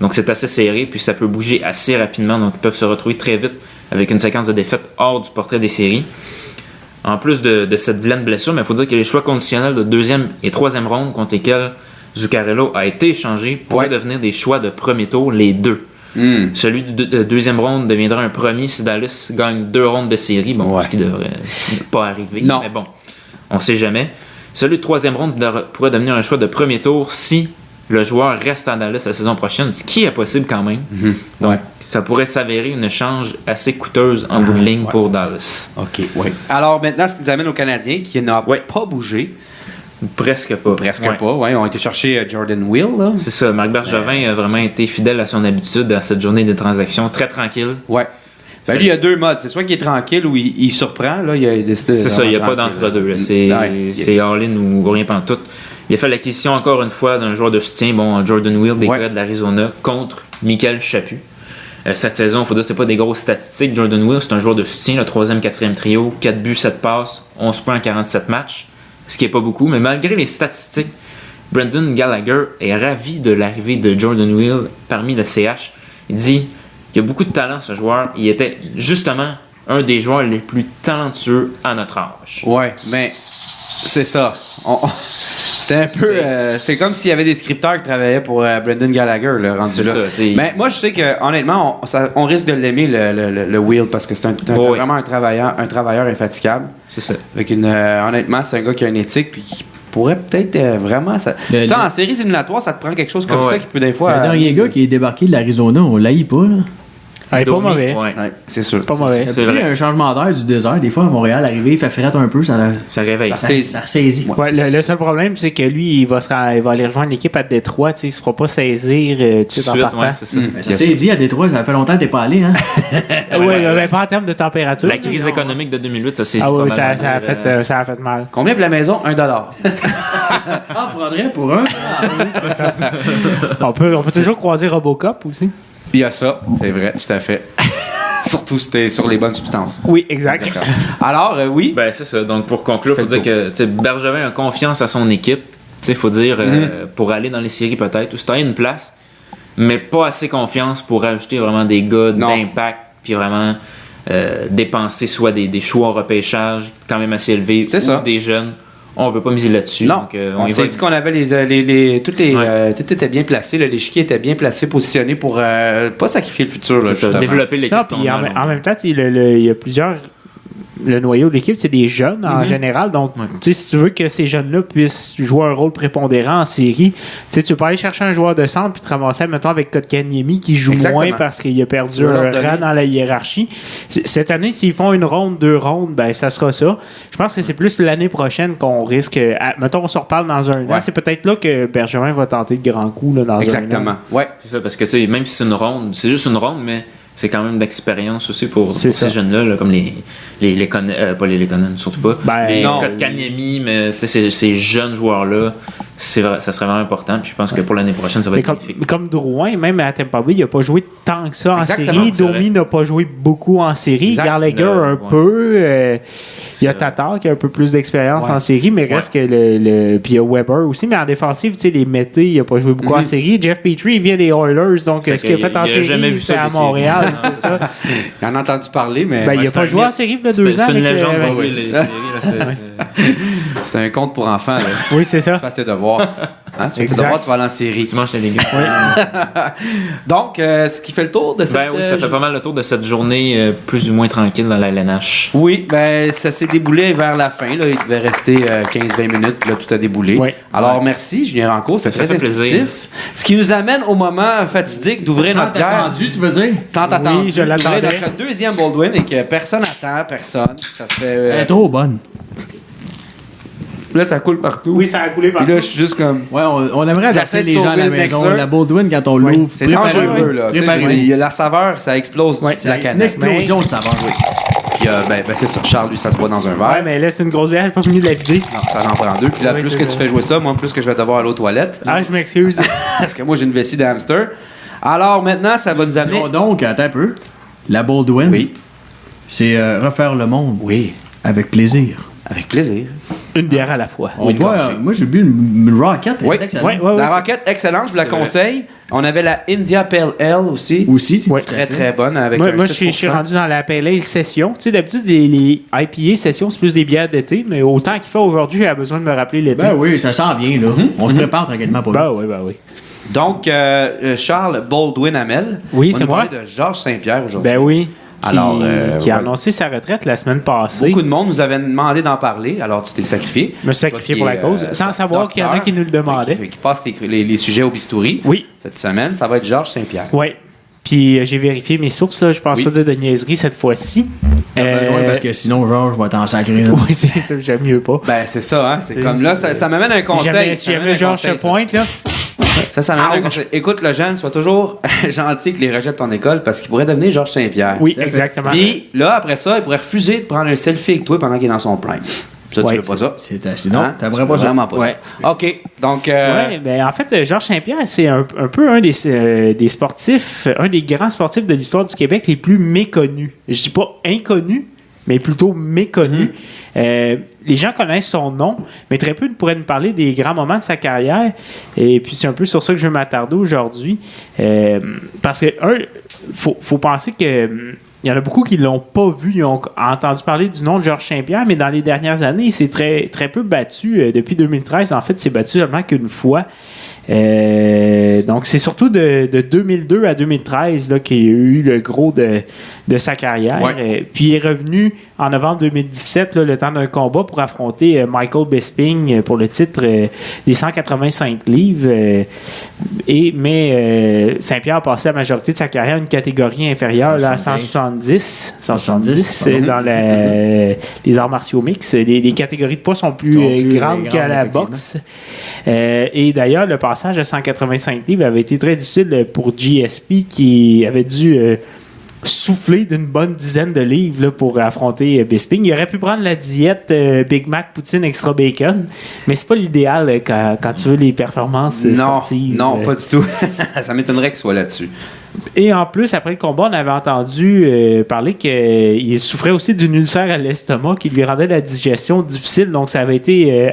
S6: Donc, c'est assez serré. Puis, ça peut bouger assez rapidement. Donc, ils peuvent se retrouver très vite avec une séquence de défaites hors du portrait des séries. En plus de cette vilaine blessure, mais il faut dire que les choix conditionnels de 2e et 3e ronde contre lesquels Zuccarello a été échangé pourraient
S3: Ouais.
S6: devenir des choix de premier tour, les deux. Celui de 2e ronde deviendra un premier si Dallas gagne 2 rondes de série. Bon,
S3: Ouais.
S6: ce qui devrait pas arriver.
S3: Non.
S6: Mais bon, on sait jamais. Celui de 3e ronde pourrait devenir un choix de premier tour si le joueur reste à Dallas la saison prochaine, ce qui est possible quand même. Donc,
S3: Ouais.
S6: ça pourrait s'avérer une échange assez coûteuse en bout de ligne
S3: ouais,
S6: pour
S3: c'est ça.
S6: Dallas.
S3: OK, oui. Alors maintenant, ce qui nous amène aux Canadiens, qui n'a
S6: Ouais.
S3: pas bougé.
S6: Presque pas.
S3: Presque
S6: Ouais.
S3: pas. Ouais, ils ont été chercher Jordan Will. Là.
S6: C'est ça, Marc Bergevin a vraiment été fidèle à son habitude à cette journée de transaction, très tranquille.
S3: Ouais. Ben, lui, il y a 2 modes. C'est soit qu'il est tranquille ou il surprend. Là, il a décidé
S6: C'est ça, il n'y a pas
S3: tranquille.
S6: d'entre-deux. là.
S3: Ouais.
S6: C'est all-in ou rien pantoute. Il a fait l'acquisition encore une fois d'un joueur de soutien, Jordan Will, des
S3: Ouais.
S6: Coyotes de l'Arizona, contre Michael Chaput. Cette saison, il faut dire que ce n'est pas des grosses statistiques. Jordan Will, c'est un joueur de soutien, le 3e, 4e trio, 4 buts, 7 passes, 11 points en 47 matchs, ce qui n'est pas beaucoup. Mais malgré les statistiques, Brendan Gallagher est ravi de l'arrivée de Jordan Will parmi le CH. Il dit qu'il y a beaucoup de talent, ce joueur. Il était justement un des joueurs les plus talentueux à notre âge.
S3: Ouais, mais c'est ça. C'était un peu. C'est comme s'il y avait des scripteurs qui travaillaient pour Brendan Gallagher, là, rendu
S6: C'est
S3: là.
S6: ça, t'sais.
S3: Mais moi, je sais que honnêtement, on risque de l'aimer, le Will, parce que c'est
S6: Oui.
S3: vraiment un travailleur infatigable.
S6: C'est ça.
S3: Avec honnêtement, c'est un gars qui a une éthique puis qui pourrait peut-être vraiment. Tu sais, en séries éliminatoires, ça te prend quelque chose comme
S6: Ouais.
S3: ça qui peut des fois.
S4: Le dernier gars qui est débarqué de l'Arizona, on l'haït pas, là.
S5: Pas mauvais.
S6: Ouais.
S3: Ouais, c'est sûr.
S5: Pas mauvais.
S6: C'est
S4: Tu sais,
S6: vrai.
S4: un changement d'air du désert, des fois à Montréal, arriver, il fait frette un peu, ça
S6: réveille.
S4: ressaisit.
S5: Ouais, le seul problème, c'est que lui, il va aller rejoindre l'équipe à Détroit. Il ne se fera pas saisir tout de suite en partant.
S6: Ouais, c'est ça.
S4: Ça saisit à Détroit, ça fait longtemps que t'es pas allé, hein?
S5: Oui, pas en termes de température.
S6: La crise économique de 2008, ça s'est
S5: Ah oui,
S6: pas
S5: ça
S6: mal.
S5: a fait mal.
S3: Combien pour la maison? $1.
S4: Ah, prendrait pour un?
S5: On peut toujours croiser Robocop aussi.
S3: Il y a ça, c'est vrai, tout à fait. Surtout si c'était sur les bonnes substances.
S5: Oui, exact.
S3: D'accord. Alors, oui.
S6: Ben, c'est ça. Donc, pour conclure, il faut
S3: Fait
S6: dire
S3: le
S6: que tu sais, Bergevin a confiance à son équipe. Il faut dire, pour aller dans les séries peut-être, ou si tu as une place, mais pas assez confiance pour ajouter vraiment des gars
S3: Non.
S6: d'impact, puis vraiment dépenser soit des choix en repêchage quand même assez élevés,
S3: C'est
S6: ou
S3: ça.
S6: des jeunes. On veut pas miser là-dessus.
S3: Non,
S6: Donc,
S3: on
S6: y
S3: s'est
S6: va.
S3: dit qu'on avait tout était bien placé, là, l'échiquier était bien placé, positionné pour pas sacrifier le futur. Là,
S6: C'est ça,
S3: justement.
S6: développer l'équipe.
S5: Non, puis en même temps, il y a plusieurs. Le noyau de l'équipe, c'est des jeunes en général. Donc, tu sais, si tu veux que ces jeunes-là puissent jouer un rôle prépondérant en série, tu peux aller chercher un joueur de centre puis te ramasser, mettons, avec Kotkaniemi qui joue
S3: Exactement.
S5: moins parce qu'il a perdu
S3: Tu veux leur
S5: un
S3: donner.
S5: rang dans la hiérarchie. Cette année, s'ils font une ronde, 2 rondes, ben ça sera ça. Je pense que c'est plus l'année prochaine qu'on risque. Mettons, on se reparle dans un an.
S3: Ouais.
S5: C'est peut-être là que Bergevin va tenter de grands coups là, dans un
S3: Exactement.
S5: an.
S3: Ouais.
S6: C'est ça, parce que tu sais, même si c'est une ronde, c'est juste une ronde, mais c'est quand même d'expérience aussi pour
S5: C'est
S6: ces
S5: ça.
S6: jeunes-là, là, comme les Conan, pas les Lekonen, surtout pas.
S5: Ben,
S6: les
S5: non.
S6: Kotkaniemi, mais tu sais, ces jeunes joueurs-là, ça serait vraiment important. Puis je pense que pour l'année prochaine, ça va
S5: Mais
S6: être
S5: comme,
S6: magnifique.
S5: comme Drouin, même à Tampa Bay, il n'a pas joué tant que ça en
S3: Exactement,
S5: série.
S6: c'est
S5: Domi n'a pas joué beaucoup en série.
S3: Exact.
S5: Gallagher un
S6: Ouais.
S5: peu. Il y a
S6: vrai.
S5: Tatar qui a un peu plus d'expérience
S3: Ouais.
S5: en série, mais reste que puis il y a Weber aussi. Mais en défensive, tu sais, les Métés, il n'a pas joué beaucoup en série. Jeff Petrie, il vient des Oilers. Donc,
S6: Fait
S5: ce qu'il a
S6: que
S5: fait en
S6: il a jamais
S5: série,
S6: vu
S5: c'est
S6: ça
S5: à
S6: des
S5: Montréal. C'est ça.
S3: J'en ai entendu parler, mais
S5: Ben, il n'a
S6: c'est
S5: pas
S6: un
S5: joué en
S6: mythe.
S5: série il y a 2 ans.
S6: C'est une
S5: avec,
S6: légende,
S5: avec-
S6: oui, les séries. Là,
S3: c'est un conte pour enfants. Là.
S5: Oui, c'est ça.
S3: Tu fasses tes devoirs. Hein, si tu fais tes
S5: Exact.
S3: devoirs, tu vas aller en série.
S6: tu manges tes légumes.
S3: Donc, ce qui fait le tour de cette...
S6: Ben oui, ça fait pas mal le tour de cette journée plus ou moins tranquille dans la LNH.
S3: Oui, ben ça s'est déboulé vers la fin. Là. Il devait rester 15-20 minutes, puis là, tout a déboulé.
S5: Oui.
S3: Alors, merci, Julien Rancourt, c'était
S6: Ça
S3: très
S6: fait plaisir.
S3: instructif. Ce qui nous amène au moment fatidique d'ouvrir notre bière.
S4: attendu, tu veux dire?
S3: Tant attendu.
S5: je l'attendais.
S3: D'ouvrir notre deuxième Baldwin et que personne attend, personne. Ça se fait...
S4: Elle est trop bonne.
S3: là, ça coule partout.
S5: Oui, ça a coulé
S3: Puis
S5: partout.
S3: là, je suis juste comme...
S4: Ouais, on aimerait
S3: J'essaie
S4: avertir
S3: de
S4: les gens à
S3: sauver
S4: la
S3: le
S4: maison.
S3: mixeur.
S4: La Baldwin, quand on l'ouvre,
S3: C'est dangereux, là. Tu sais,
S4: Préparez-vous.
S3: il y a la saveur, ça explose
S5: Ouais,
S3: la
S4: C'est une
S3: canette.
S4: explosion de saveur.
S3: Puis, ben, c'est sur Charles, lui, ça se boit dans un verre.
S5: Ouais, mais là, c'est une grosse bière. J'ai pas fini de la vider.
S3: Non, ça en prend deux. Puis là,
S5: Oui,
S3: plus
S5: c'est
S3: que tu
S5: vrai.
S3: fais jouer ça, moi, plus que je vais devoir aller aux toilettes.
S5: Ah, je m'excuse.
S3: Parce que moi, j'ai une vessie de hamster. Alors, maintenant, ça va nous amener...
S4: Sinon, donc, attends un peu. La Baldwin,
S3: Oui.
S4: c'est refaire le monde
S3: Oui.
S4: avec plaisir.
S3: Avec plaisir.
S5: Une bière à la fois.
S4: On boit, moi, j'ai bu une Rocket.
S3: Oui.
S4: elle est excellente.
S5: Ouais, ouais,
S3: La
S5: ouais,
S3: roquette, excellente, je vous la
S6: C'est vrai.
S3: conseille. On avait la India Pale Ale aussi.
S4: Aussi,
S5: Ouais.
S3: Très, très bonne. Avec
S5: Moi,
S3: un
S5: moi, je suis
S3: 6%.
S5: rendu dans la Pale Ale session. Tu sais, d'habitude, les IPA sessions, c'est plus des bières d'été, mais autant qu'il fait aujourd'hui, j'ai besoin de me rappeler l'été.
S4: Ben oui, ça s'en vient, là. On se prépare tranquillement pour
S5: Ben oui, ben oui.
S3: Donc, Charles Baldwin Hamel.
S5: Oui,
S3: On
S5: c'est
S3: nous
S5: moi.
S3: parlait de Georges Saint-Pierre aujourd'hui.
S5: Ben oui.
S3: Alors,
S5: qui a
S3: ouais.
S5: annoncé sa retraite la semaine passée.
S3: Beaucoup de monde nous avait demandé d'en parler, alors tu t'es sacrifié.
S5: Je me suis sacrifié pour la cause, sans savoir qu'il y en a qui nous le demandaient.
S3: Qui passe les sujets au bistouri.
S5: Oui.
S3: Cette semaine, ça va être Georges Saint-Pierre.
S5: Oui. Puis j'ai vérifié mes sources, là. Je pense
S3: Oui.
S5: pas dire de niaiserie cette fois-ci.
S4: besoin parce que sinon, Georges va t'en sacrer. là.
S5: Oui, c'est ça, j'aime mieux pas.
S3: Ben, c'est ça, hein. C'est
S5: C'est-
S3: comme là, ça m'amène un conseil.
S5: Si
S3: Ça m'amène
S5: jamais
S3: un
S5: Georges se
S3: conseil, ça.
S5: pointe, là.
S3: Ça m'amène un conseil. Écoute, le jeune, sois toujours gentil que les rejette ton école parce qu'il pourrait devenir Georges Saint-Pierre.
S5: Oui, exactement.
S3: Puis là, après ça, il pourrait refuser de prendre un selfie avec toi pendant qu'il est dans son prime. Ça,
S5: Ouais,
S3: tu veux pas ça?
S4: Sinon,
S3: Hein?
S4: t'aimerais pas ça.
S3: Vraiment pas
S5: Ouais.
S3: ça. OK. Donc,
S5: Ouais, ben, en fait, Georges Saint-Pierre, c'est un peu un des sportifs, un des grands sportifs de l'histoire du Québec les plus méconnus. Je dis pas inconnus, mais plutôt méconnus. Les gens connaissent son nom, mais très peu pourraient nous parler des grands moments de sa carrière. Et puis, c'est un peu sur ça que je veux m'attarder aujourd'hui. Parce que, faut penser que... Il y en a beaucoup qui ne l'ont pas vu. Ils ont entendu parler du nom de Georges Saint-Pierre, mais dans les dernières années, il s'est très, très peu battu. Depuis 2013, en fait, il s'est battu seulement qu'une fois. Donc, c'est surtout de 2002 à 2013 là, qu'il y a eu le gros de sa carrière.
S3: Ouais.
S5: Puis, il est revenu en novembre 2017, là, le temps d'un combat pour affronter Michael Bisping pour le titre des 185 livres. Mais Saint-Pierre a passé la majorité de sa carrière à une catégorie inférieure là, à 170. 170 dans les arts martiaux mix. Les catégories de poids sont plus grandes qu'à la boxe. Et d'ailleurs, le passage à 185 livres avait été très difficile pour GSP qui avait dû souffler d'une bonne dizaine de livres là, pour affronter Bisping. Il aurait pu prendre la diète Big Mac, poutine, extra bacon, mais c'est pas l'idéal quand tu veux les performances sportives.
S3: Non, pas du tout. Ça m'étonnerait qu'il soit là-dessus.
S5: Et en plus, après le combat, on avait entendu parler qu'il souffrait aussi d'une ulcère à l'estomac qui lui rendait la digestion difficile. Donc, ça avait été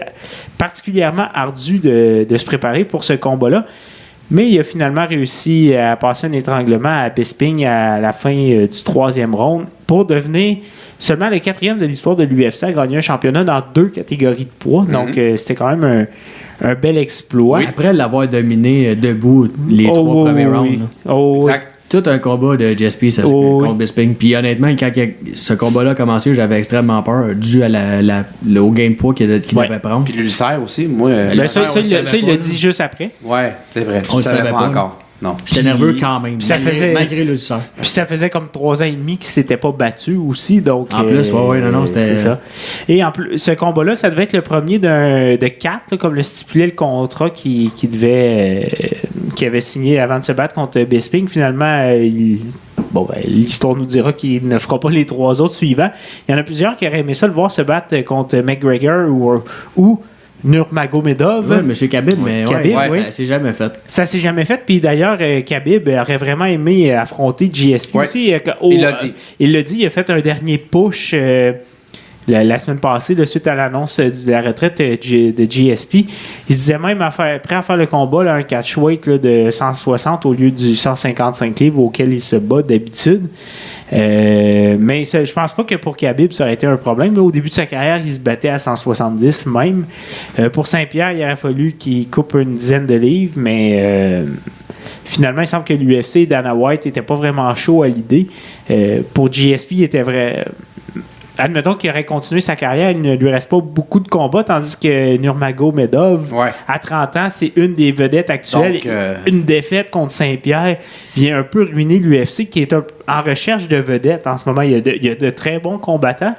S5: particulièrement ardu de se préparer pour ce combat-là. Mais il a finalement réussi à passer un étranglement à Bisping à la fin du 3e round pour devenir seulement le 4e de l'histoire de l'UFC à gagner un championnat dans 2 catégories de poids. Donc, c'était quand même un bel exploit.
S4: Oui. Après l'avoir dominé debout les 3 premiers rounds.
S3: Exact.
S4: Tout un combat de GSP contre Bisping. Puis honnêtement, quand ce combat-là a commencé, j'avais extrêmement peur dû à au gain de poids qu'il devait prendre.
S3: Puis l'ulcère aussi, moi.
S5: Ça, il l'a dit juste après.
S3: Ouais, c'est vrai.
S4: On le savait pas
S3: encore. Non.
S4: J'étais nerveux quand même, malgré l'ulcère.
S5: Puis ça faisait comme 3 ans et demi qu'il ne s'était pas battu aussi. Donc,
S4: en plus, c'était
S5: ça. Et en plus, ce combat-là, ça devait être le premier de 4, là, comme le stipulait le contrat qui avait signé avant de se battre contre Bisping. Finalement, l'histoire nous dira qu'il ne fera pas les 3 autres suivants. Il y en a plusieurs qui auraient aimé ça le voir se battre contre McGregor ou Nurmagomedov.
S4: Oui, M. Khabib, mais
S5: Khabib, oui.
S4: Ça s'est jamais fait.
S5: Ça s'est jamais fait. Puis d'ailleurs, Khabib aurait vraiment aimé affronter GSP aussi.
S3: Il l'a dit.
S5: Il l'a dit. Il a fait un dernier push la semaine passée, suite à l'annonce de la retraite de GSP. Il se disait même prêt à faire le combat, là, un catchweight de 160 au lieu du 155 livres auquel il se bat d'habitude. Mais je pense pas que pour Khabib ça aurait été un problème. Là, au début de sa carrière, il se battait à 170 même. Pour Saint-Pierre, il aurait fallu qu'il coupe une dizaine de livres, mais finalement, il semble que l'UFC et Dana White n'étaient pas vraiment chauds à l'idée. Pour GSP, il était vrai. Admettons qu'il aurait continué sa carrière, il ne lui reste pas beaucoup de combats, tandis que Nurmagomedov, à 30 ans, c'est une des vedettes actuelles. Donc, une défaite contre Saint-Pierre vient un peu ruiner l'UFC, qui est en recherche de vedettes en ce moment. Il y a de très bons combattants,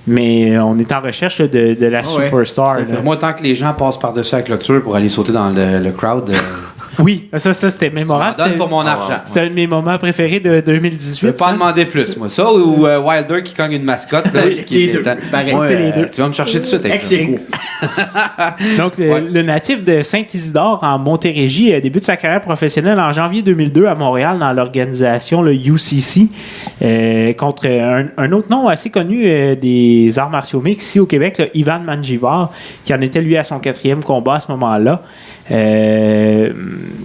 S5: mais on est en recherche de la superstar.
S3: Moi, tant que les gens passent par-dessus la clôture pour aller sauter dans le crowd...
S5: Oui, ça c'était mémorable.
S3: Ça me donne pour mon argent.
S5: C'était un de mes moments préférés de 2018.
S3: Je ne vais pas en demander plus, moi. Ça ou Wilder qui cogne une mascotte. Là,
S5: les deux. C'est les deux.
S3: Tu vas me chercher tout de suite avec ça.
S5: Donc, le natif de Saint-Isidore en Montérégie débute sa carrière professionnelle en janvier 2002 à Montréal dans l'organisation le UCC contre un autre nom assez connu des arts martiaux mixtes ici au Québec, le Ivan Manjivar, qui en était lui à son 4e combat à ce moment-là.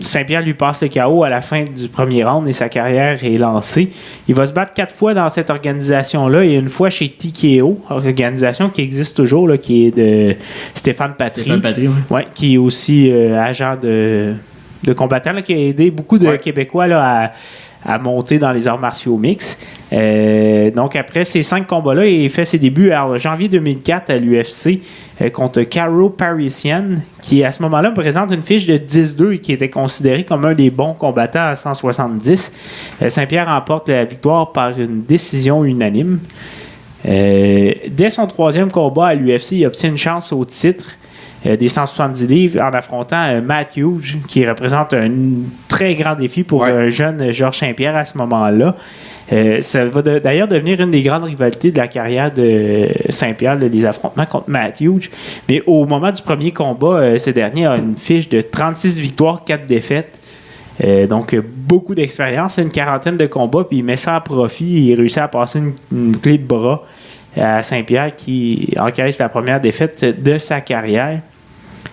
S5: Saint-Pierre lui passe le KO à la fin du premier round et sa carrière est lancée. Il va se battre 4 fois dans cette organisation-là et une fois chez TKO, organisation qui existe toujours, là, qui est de Stéphane Patry. Qui est aussi agent de combattant, là, qui a aidé beaucoup de Québécois là, à monter dans les arts martiaux mixtes. Donc, après ces 5 combats-là, il fait ses débuts en janvier 2004 à l'UFC contre Caro Parisian, qui à ce moment-là présente une fiche de 10-2 et qui était considéré comme un des bons combattants à 170. Saint-Pierre remporte la victoire par une décision unanime. Dès son 3e combat à l'UFC, il obtient une chance au titre des 170 livres en affrontant Matt Hughes, qui représente un très grand défi pour un jeune Georges Saint-Pierre à ce moment-là. Ça va d'ailleurs devenir une des grandes rivalités de la carrière de Saint-Pierre, les affrontements contre Matt Hughes. Mais au moment du premier combat, ce dernier a une fiche de 36 victoires, 4 défaites. Donc, beaucoup d'expérience, une 40aine de combats, puis il met ça à profit. Il réussit à passer une clé de bras à Saint-Pierre qui encaisse la première défaite de sa carrière.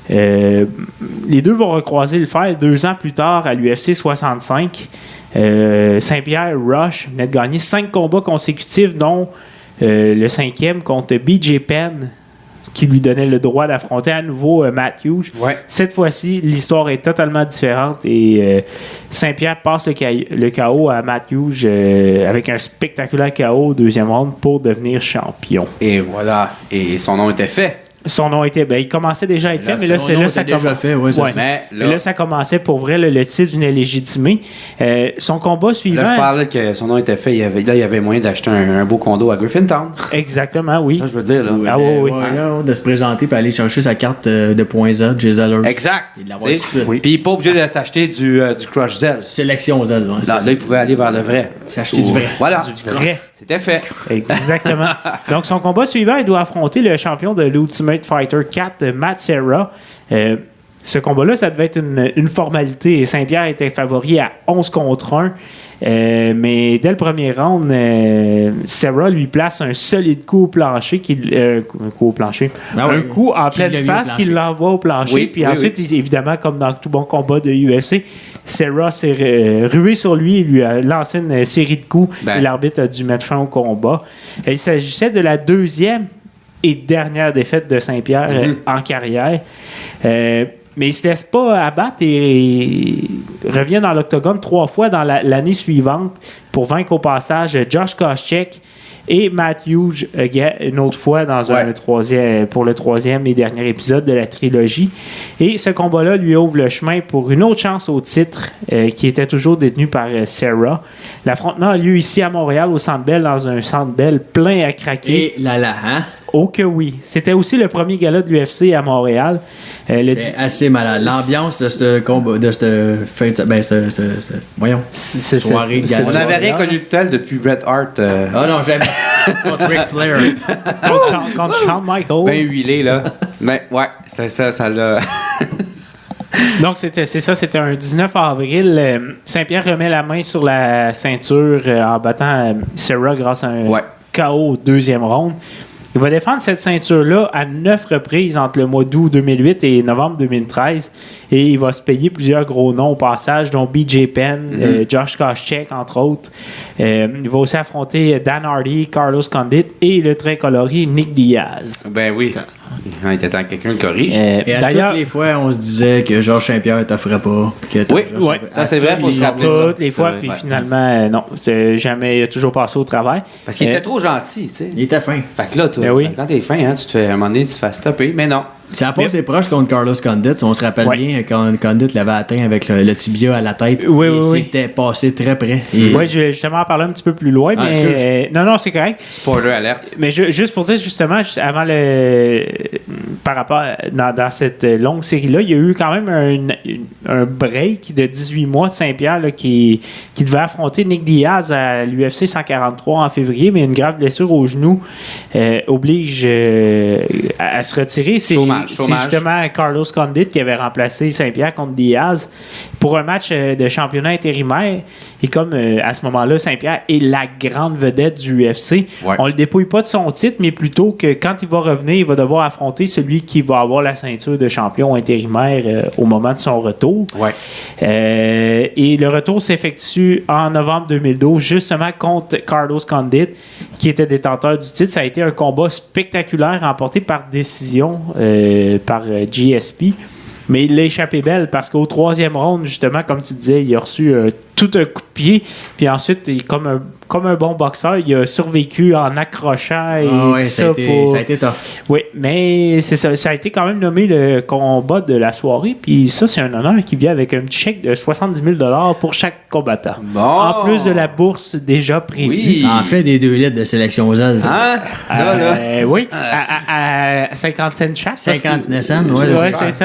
S5: Les deux vont recroiser le fer 2 ans plus tard à l'UFC 65. Saint-Pierre Rush venait de gagner 5 combats consécutifs, dont le 5e contre BJ Penn, qui lui donnait le droit d'affronter à nouveau Matthews.
S3: Ouais.
S5: Cette fois-ci, l'histoire est totalement différente et Saint-Pierre passe le KO à Matthews avec un spectaculaire KO au deuxième round pour devenir champion.
S3: Et voilà. Et son nom était fait.
S5: Son nom était... il commençait déjà à être fait, mais là, ça
S4: fait, ouais, c'est ça.
S3: Mais
S5: là, ça commençait pour vrai, le titre venait légitimé. Son combat suivant...
S3: Là, je parlais que son nom était fait. Il y avait moyen d'acheter un beau condo à Griffintown.
S5: Exactement, oui.
S3: Ça, je veux dire, là.
S5: Ah oui.
S4: Là, de se présenter et aller chercher sa carte de point Z, chez Zeller.
S3: Exact.
S4: Il l'avoir tout de suite.
S3: Puis il n'est pas obligé de s'acheter du Crush Zell.
S4: Sélection Z.
S3: Là, il pouvait aller vers le vrai.
S4: S'acheter du vrai.
S3: Voilà.
S5: Du vrai.
S3: C'était fait.
S5: Exactement. Donc, son combat suivant, il doit affronter le champion de l'Ultimate Fighter 4, Matt Serra. Ce combat-là, ça devait être une formalité. Saint-Pierre était favori à 11 contre 1. Mais dès le premier round, Serra lui place un solide coup au plancher. Un coup en pleine face qui l'envoie au plancher.
S3: Oui,
S5: puis ensuite, évidemment, comme dans tout bon combat de UFC, Serra s'est rué sur lui et lui a lancé une série de coups. Et l'arbitre a dû mettre fin au combat. Il s'agissait de la deuxième et dernière défaite de Saint-Pierre en carrière. Mais il ne se laisse pas abattre et revient dans l'octogone 3 fois dans l'année suivante pour vaincre au passage Josh Koscheck et Matthews une autre fois pour le troisième et dernier épisode de la trilogie. Et ce combat-là lui ouvre le chemin pour une autre chance au titre qui était toujours détenu par Serra. L'affrontement a lieu ici à Montréal au Centre Bell, dans un Centre Bell plein à craquer.
S4: Et hein?
S5: Oh que oui. C'était aussi le premier gala de l'UFC à Montréal.
S4: C'était assez malade. L'ambiance de ce combat, de cette fin de voyons. Soirée gala.
S3: On n'avait rien connu de tel depuis Bret Hart.
S4: Ah non, jamais. Contre Ric Flair.
S5: Contre Shawn Michaels.
S3: Ben huilé, là. Mais ouais, ça l'a...
S5: Donc, c'était un 19 avril. Saint-Pierre remet la main sur la ceinture en battant Serra grâce à un KO au deuxième round. Il va défendre cette ceinture-là à 9 reprises entre le mois d'août 2008 et novembre 2013. Et il va se payer plusieurs gros noms au passage, dont BJ Penn, Josh Koscheck, entre autres. Il va aussi affronter Dan Hardy, Carlos Condit et le très coloré Nick Diaz.
S3: Ben oui. Il était temps que quelqu'un le corrige.
S4: Et toutes les fois, on se disait que Georges Saint-Pierre t'offrait pas.
S3: Oui, ça c'est vrai, il faut se rappeler ça.
S5: Toutes les fois, puis finalement, non. Il a toujours passé au travail.
S3: Parce qu'il était trop gentil, tu sais.
S4: Il était fin.
S3: Fait que là, toi, quand t'es fin, tu te fais, à un moment donné, tu te fais stopper, mais non.
S4: Ça a passé proche contre Carlos Condit. On se rappelle bien quand Condit l'avait atteint avec le tibia à la tête. C'était passé très près.
S5: Oui, je vais justement en parler un petit peu plus loin. Mais non, c'est correct.
S3: Spoiler alerte.
S5: Mais juste pour dire, justement, avant par rapport dans cette longue série-là, il y a eu quand même un break de 18 mois de Saint-Pierre là, qui devait affronter Nick Diaz à l'UFC 143 en février, mais une grave blessure au genou oblige à se retirer. C'est justement Carlos Condit qui avait remplacé Saint-Pierre contre Diaz pour un match de championnat intérimaire. Et comme à ce moment-là, Saint-Pierre est la grande vedette du UFC, on le dépouille pas de son titre, mais plutôt que quand il va revenir, il va devoir affronter celui qui va avoir la ceinture de champion intérimaire au moment de son retour. Et le retour s'effectue en novembre 2012, justement contre Carlos Condit, qui était détenteur du titre. Ça a été un combat spectaculaire remporté par décision par GSP. Mais il l'a échappé belle parce qu'au troisième round, justement, comme tu disais, il a reçu tout un coup de pied. Puis ensuite, comme un bon boxeur, il a survécu en accrochant et tout ça.
S4: Ça a été tough.
S5: Oui, mais c'est ça. Ça a été quand même nommé le combat de la soirée. Puis ça, c'est un honneur qui vient avec un petit chèque de 70 000 pour chaque combattant.
S3: Bon.
S5: En plus de la bourse déjà prévue.
S3: Oui.
S4: Ça en fait des 2 litres de sélection aux ailes.
S3: Hein? Ça, là?
S5: Oui, à 50 cents chaque.
S4: 59 cents,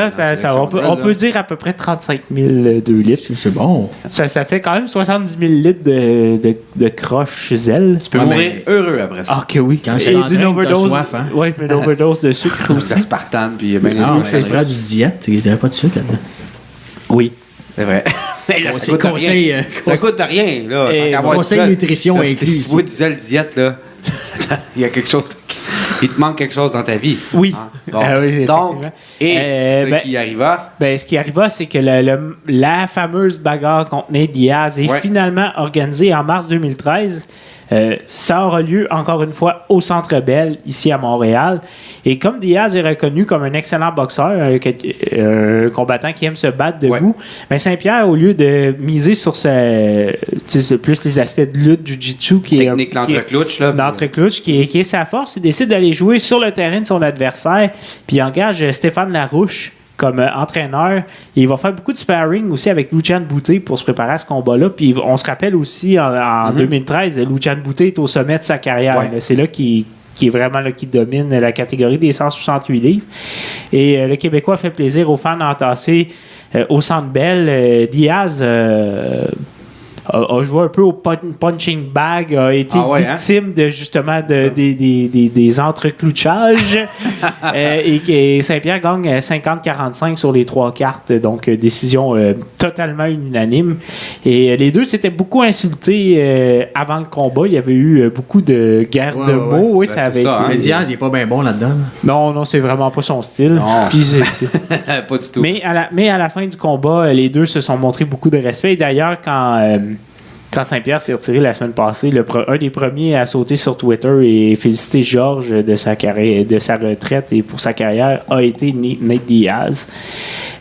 S5: c'est ça. On peut dire à peu près 35 000 2 litres.
S4: C'est bon.
S5: Ça fait quand même 70 000 litres de croche zèle.
S3: Tu peux mourir heureux après ça.
S5: Ah, que oui.
S4: Quand tu t'entraînes,
S5: d'une overdose.
S4: soif, hein?
S5: Oui, une overdose de sucre aussi.
S3: Aspartame, puis il y a bien
S4: Non,
S3: les
S4: c'est du diète. Il n'y avait pas de sucre là-dedans.
S3: Oui, c'est vrai. Mais là, ça coûte rien. Ça coûte rien, là.
S4: Conseil nutrition inclus.
S3: Si tu veux du zèle diète, là, il y a quelque chose... Il te manque quelque chose dans ta vie.
S5: Oui.
S3: Bon.
S5: Oui,
S3: donc, qui arriva?
S5: Ce qui arriva, c'est que la fameuse bagarre contre Nate Diaz est finalement organisée en mars 2013 Ça aura lieu, encore une fois, au Centre Bell, ici à Montréal. Et comme Diaz est reconnu comme un excellent boxeur, un combattant qui aime se battre debout, ben Saint-Pierre, au lieu de miser sur plus les aspects de lutte, jiu-jitsu,
S3: technique d'entreclouche,
S5: qui est sa force, il décide d'aller jouer sur le terrain de son adversaire, puis il engage Stéphane Larouche comme entraîneur. Et il va faire beaucoup de sparring aussi avec Lucian Boutet pour se préparer à ce combat-là. Puis on se rappelle aussi, en 2013, Lucian Boutet est au sommet de sa carrière.
S3: Ouais.
S5: Là, c'est là qui est vraiment là, qui domine la catégorie des 168 livres. Et le Québécois fait plaisir aux fans d'entasser au Centre Bell. Diaz a joué un peu au punching bag, a été victime de justement des entreclouchages et Saint-Pierre gagne 50-45 sur les 3 cartes, donc décision totalement unanime. Et les deux s'étaient beaucoup insultés avant le combat. Il y avait eu beaucoup de guerre de mots. Oui, ça avait été.
S4: Mais Diaz, il n'est pas bien bon là-dedans.
S5: Non, c'est vraiment pas son style. Puis
S3: pas du tout.
S5: Mais à la fin du combat, les deux se sont montrés beaucoup de respect. Et d'ailleurs, quand Saint-Pierre s'est retiré la semaine passée, un des premiers à sauter sur Twitter et féliciter Georges de sa retraite et pour sa carrière a été Nate Diaz.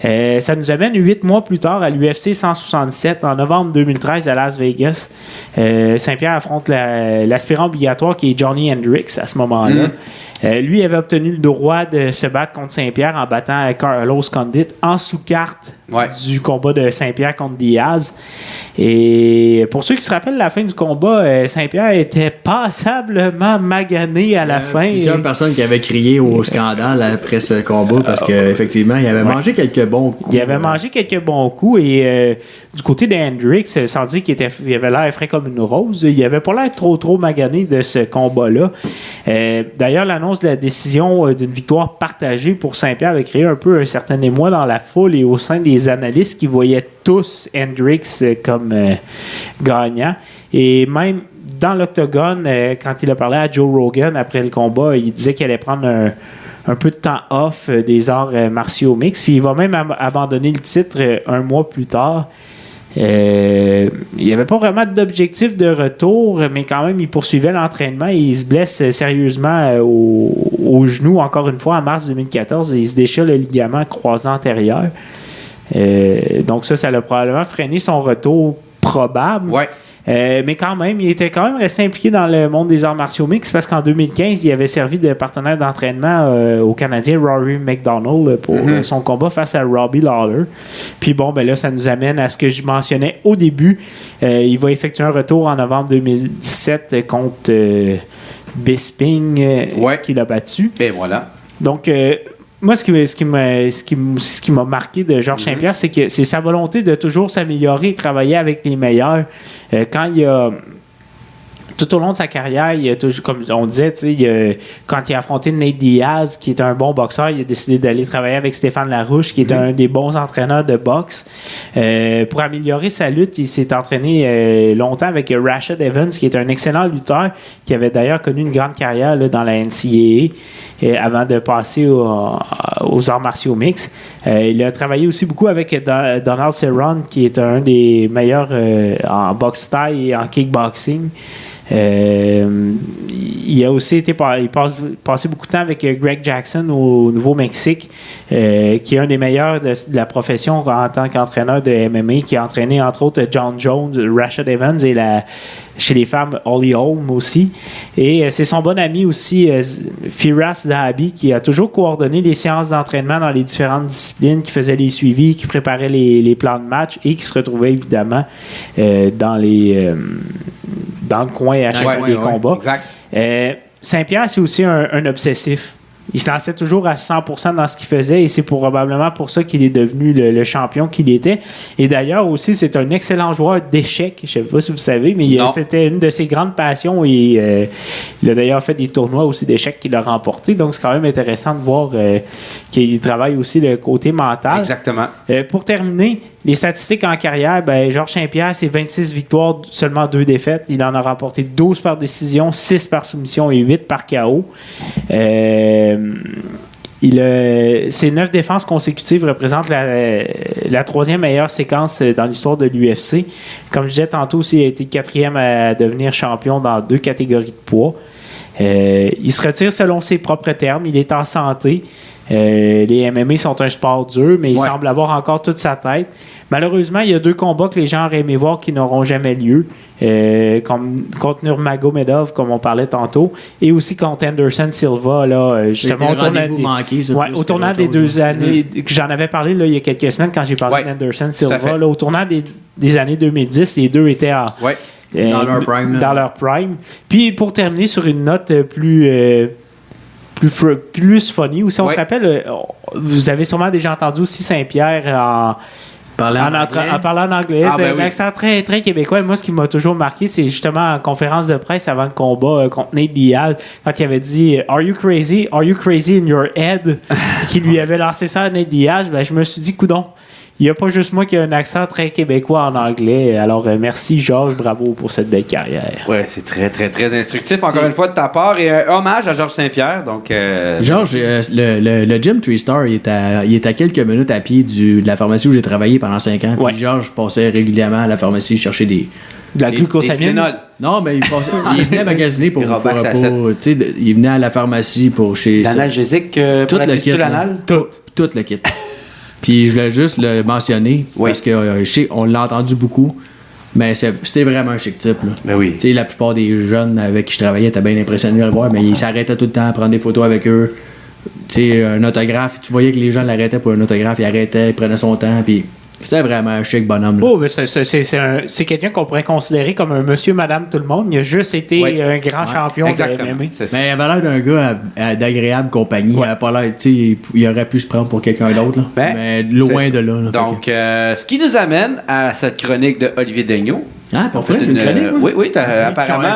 S5: Ça nous amène 8 mois plus tard à l'UFC 167 en novembre 2013 à Las Vegas. Saint-Pierre affronte l'aspirant obligatoire qui est Johnny Hendricks à ce moment-là. Lui avait obtenu le droit de se battre contre Saint-Pierre en battant Carlos Condit en sous-carte du combat de Saint-Pierre contre Diaz. Et pour ceux qui se rappellent la fin du combat, Saint-Pierre était passablement magané à la fin.
S4: Plusieurs personnes qui avaient crié au scandale après ce combat parce qu'effectivement, il avait mangé quelques bons coups.
S5: Il avait mangé quelques bons coups et du côté d'Hendricks, sans dire qu'il avait l'air frais comme une rose, il avait pas l'air trop magané de ce combat-là. D'ailleurs, l'annonce de la décision d'une victoire partagée pour Saint-Pierre avait créé un peu un certain émoi dans la foule et au sein des analystes qui voyaient tous Hendricks comme gagnant. Et même dans l'octogone, quand il a parlé à Joe Rogan après le combat, il disait qu'il allait prendre un peu de temps off des arts martiaux mixtes. Puis il va même abandonner le titre un mois plus tard. Il n'y avait pas vraiment d'objectif de retour, mais quand même, il poursuivait l'entraînement et il se blesse sérieusement au genou, encore une fois, en mars 2014. Et il se déchire le ligament croisant antérieur. Donc ça l'a probablement freiné son retour probable.
S3: Ouais.
S5: Mais quand même, il était quand même resté impliqué dans le monde des arts martiaux mixtes parce qu'en 2015, il avait servi de partenaire d'entraînement au Canadien Rory McDonald pour son combat face à Robbie Lawler. Puis bon, ben là, ça nous amène à ce que je mentionnais au début. Il va effectuer un retour en novembre 2017 contre Bisping qui l'a battu.
S3: Et voilà.
S5: Donc, moi, ce qui m'a marqué de Georges Saint-Pierre, c'est que c'est sa volonté de toujours s'améliorer et travailler avec les meilleurs. Tout au long de sa carrière, il a toujours, comme on disait, quand il a affronté Nate Diaz, qui est un bon boxeur, il a décidé d'aller travailler avec Stéphane Larouche, qui est un des bons entraîneurs de boxe. Pour améliorer sa lutte, il s'est entraîné longtemps avec Rashad Evans, qui est un excellent lutteur, qui avait d'ailleurs connu une grande carrière là, dans la NCAA avant de passer aux arts martiaux mixtes. Il a travaillé aussi beaucoup avec Donald Cerrone, qui est un des meilleurs en boxe thaï et en kickboxing. Il a aussi passé beaucoup de temps avec Greg Jackson au Nouveau-Mexique, qui est un des meilleurs de la profession en tant qu'entraîneur de MMA, qui a entraîné entre autres John Jones, Rashad Evans et chez les femmes Holly Holm aussi. Et c'est son bon ami aussi, Firas Zahabi, qui a toujours coordonné les séances d'entraînement dans les différentes disciplines, qui faisait les suivis, qui préparait les plans de match et qui se retrouvait évidemment dans le coin à chaque fois des combats. Saint-Pierre, c'est aussi un obsessif. Il se lançait toujours à 100% dans ce qu'il faisait et c'est probablement pour ça qu'il est devenu le champion qu'il était. Et d'ailleurs aussi, c'est un excellent joueur d'échecs. Je ne sais pas si vous savez, mais c'était une de ses grandes passions et il a d'ailleurs fait des tournois aussi d'échecs qu'il a remportés. Donc, c'est quand même intéressant de voir qu'il travaille aussi le côté mental.
S3: Exactement.
S5: Pour terminer, les statistiques en carrière, Georges Saint-Pierre, c'est 26 victoires, seulement 2 défaites. Il en a remporté 12 par décision, 6 par soumission et 8 par KO. Ses 9 défenses consécutives représentent la troisième meilleure séquence dans l'histoire de l'UFC. Comme je disais tantôt aussi, il a été 4e à devenir champion dans 2 catégories de poids. Il se retire selon ses propres termes. Il est en santé. Les MMA sont un sport dur, mais il semble avoir encore toute sa tête. Malheureusement, il y a 2 combats que les gens auraient aimé voir qui n'auront jamais lieu. Contre Nurmagomedov, comme on parlait tantôt, et aussi contre Anderson Silva, là, justement au tournant des 2 années, j'en avais parlé là, il y a quelques semaines quand j'ai parlé d'Anderson Silva, là, au tournant des années 2010, les deux étaient
S4: dans leur prime.
S5: Puis pour terminer sur une note plus funny, ou si on se rappelle, vous avez sûrement déjà entendu aussi Saint-Pierre en parlant en anglais, un accent très, très québécois. Et moi, ce qui m'a toujours marqué, c'est justement en conférence de presse avant le combat contre Nate Diaz, quand il avait dit « Are you crazy? Are you crazy in your head? » qui lui avait lancé ça à Nate Diaz. Ben, je me suis dit « Coudon, il n'y a pas juste moi qui ai un accent très québécois en anglais. » Alors, merci Georges, bravo pour cette belle carrière.
S3: Ouais, c'est très, très, très instructif, encore une fois, de ta part. Et un hommage à Georges Saint-Pierre. Donc,
S4: Georges, le gym 3-Star, il est à quelques minutes à pied de la pharmacie où j'ai travaillé pendant 5 ans. Puis Georges passait régulièrement à la pharmacie chercher de
S5: la glucosamine.
S4: Non, mais il venait magasiner pour il venait à la pharmacie pour chez...
S3: L'analgésique
S4: tout le kit. Tout le kit. Puis je voulais juste le mentionner parce que on l'a entendu beaucoup, mais c'était vraiment un chic type. Là.
S3: Ben oui.
S4: La plupart des jeunes avec qui je travaillais étaient bien impressionnés de le voir, mais il s'arrêtait tout le temps à prendre des photos avec eux. Un autographe, tu voyais que les gens l'arrêtaient pour un autographe, il arrêtait, il prenait son temps, puis c'était vraiment un chic bonhomme. Là.
S5: Oh, mais c'est quelqu'un qu'on pourrait considérer comme un monsieur, madame, tout le monde. Il a juste été un grand champion de MMA.
S4: Mais il avait l'air d'un gars d'agréable compagnie. Il avait pas l'air, il aurait pu se prendre pour quelqu'un d'autre. Mais loin de là.
S3: Donc, ce qui nous amène à cette chronique de Olivier Daigneault.
S4: Ah, pour faire une chronique?
S3: Oui, apparemment,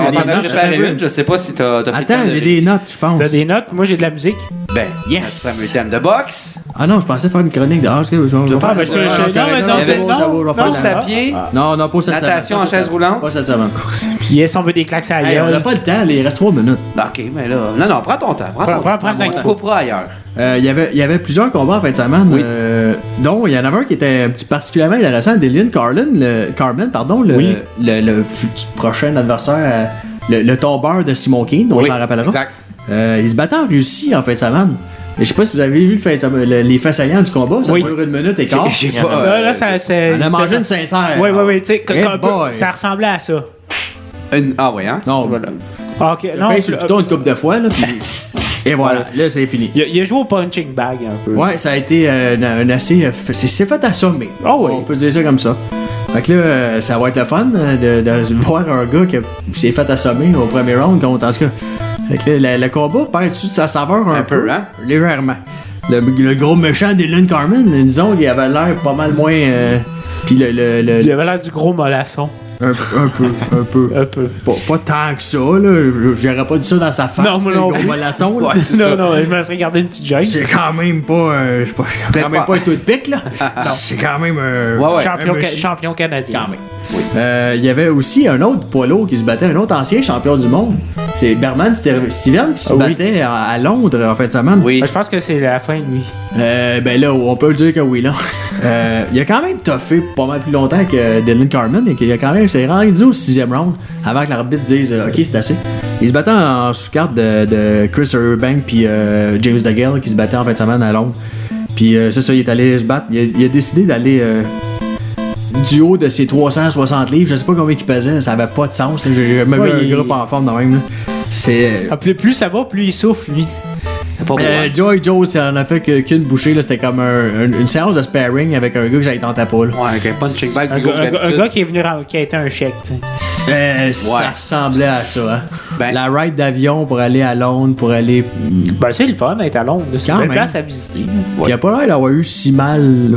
S3: on t'en a préparé une. Je sais pas si t'as pris
S4: Attends, j'ai des notes, je pense.
S5: T'as des notes? Moi, j'ai de la musique.
S3: Ben, yes! Notre fameux thème de boxe.
S4: Ah non, je pensais faire une chronique de...
S3: Course à pied.
S4: Non, pas cette semaine.
S3: Natation en chaise roulante.
S4: Pas cette semaine.
S5: Yes, on veut des claques à
S4: gueule. On n'a pas le temps, il reste 3 minutes.
S3: OK, mais là... Non, prends ton temps. On coupera ailleurs.
S4: Il y avait plusieurs combats en fin de semaine, dont il y en avait un qui était un petit particulièrement intéressant, Dillian Carmen, le prochain adversaire, le tombeur de Simon Keane, on s'en rappellera.
S3: Exact.
S4: Il se battait en Russie en fin de semaine. Et je sais pas si vous avez vu les faits saillants du combat, ça dure 1 minute et quart. On a mangé une sincère.
S5: Oui, tu sais, ça ressemblait à ça.
S3: Ah oui, hein?
S4: Non, voilà.
S5: OK, non.
S4: C'est plutôt une couple de fois, là, puis... Et voilà, là, c'est fini.
S5: Il a joué au punching bag un peu.
S4: Ouais, ça a été un assez... C'est fait assommer.
S5: Oh oui.
S4: On peut dire ça comme ça. Fait que là, ça va être le fun de voir un gars qui s'est fait assommer au premier round contre... En tout cas, fait que là, le combat perd-tu de sa saveur un peu, hein? Légèrement. Le gros méchant d'Elin Carmen, disons, il avait l'air pas mal moins... Puis il
S5: avait l'air du gros mollasson.
S4: Un peu. Pas tant que ça, là. J'aurais pas dit ça dans sa face.
S5: Non, non.
S4: Non,
S5: je me serais gardé une petite gêne.
S4: C'est quand même pas... quand même pas un tout de pique, là. Non, c'est quand même
S5: champion canadien.
S4: Quand même. Oui. Il y avait aussi un autre poids lourd qui se battait, un autre ancien champion du monde. C'est Berman Steven qui se battait à Londres en fin de semaine.
S5: Oui. Je pense que c'est la fin de lui.
S4: Ben là, on peut dire que oui, là. Il a quand même toffé pas mal plus longtemps que Dylan Carmen et qu'il a quand même s'est rendu au 6e round avant que l'arbitre dise OK, c'est assez. Il se battait en sous-carte de Chris Eubank puis James DeGale qui se battait en fin de semaine à Londres. Puis c'est ça, il est allé se battre. Il a décidé d'aller du haut de ses 360 livres. Je sais pas combien il pesait, ça avait pas de sens. J'ai jamais vu un groupe en forme de même. Là. C'est...
S5: plus ça va, plus il souffle, lui.
S4: Joey Jones, ça en a fait qu'une bouchée. Là, c'était comme une séance de sparring avec un gars que j'avais tenté pas. Là.
S3: Ouais, avec un punching bag.
S5: Un gars qui est venu, qui a été un chèque.
S4: Ça ressemblait à ça. Hein? La ride d'avion pour aller à Londres, pour aller.
S5: Ben, c'est le fun d'être à Londres. C'est une belle place à visiter.
S4: Il a pas l'air d'avoir eu si mal
S3: il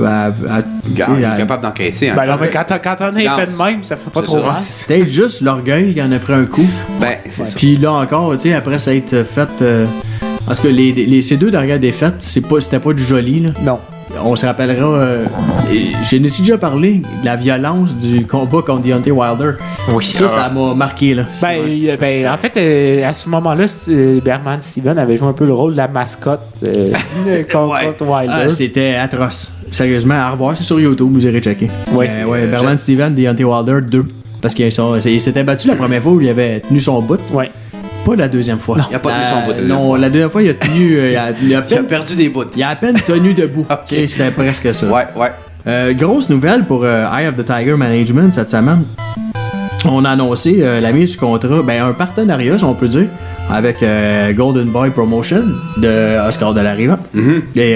S3: est capable d'encaisser.
S5: Ben, non, mais quand on est épais de même, ça fait pas trop mal.
S4: C'est peut-être juste l'orgueil qui en a pris un coup.
S3: Ben, c'est ça.
S4: Puis là encore, après ça a été fait. Parce que ces 2 dernières défaites, c'était pas du joli. Là.
S5: Non.
S4: on se rappellera, j'ai déjà parlé de la violence du combat contre Deontay Wilder. Oui, ça m'a marqué, là.
S5: En fait, à ce moment-là, Berman Steven avait joué un peu le rôle de la mascotte contre Wilder.
S4: C'était atroce. Sérieusement, à revoir, c'est sur YouTube, vous irez checker. Berman Steven, Deontay Wilder 2. Parce qu'il s'était battu la première fois où il avait tenu son bout.
S5: Ouais.
S4: Pas la deuxième fois.
S3: Il a pas tenu son bout.
S4: Non, la deuxième fois, il a tenu. il a
S3: perdu des bouts.
S4: Il a à peine tenu debout. Okay, c'est presque ça.
S3: Ouais.
S4: Grosse nouvelle pour Eye of the Tiger Management cette semaine. On a annoncé la mise sous contrat, un partenariat, si on peut dire, avec Golden Boy Promotion de Oscar de la Riva. Et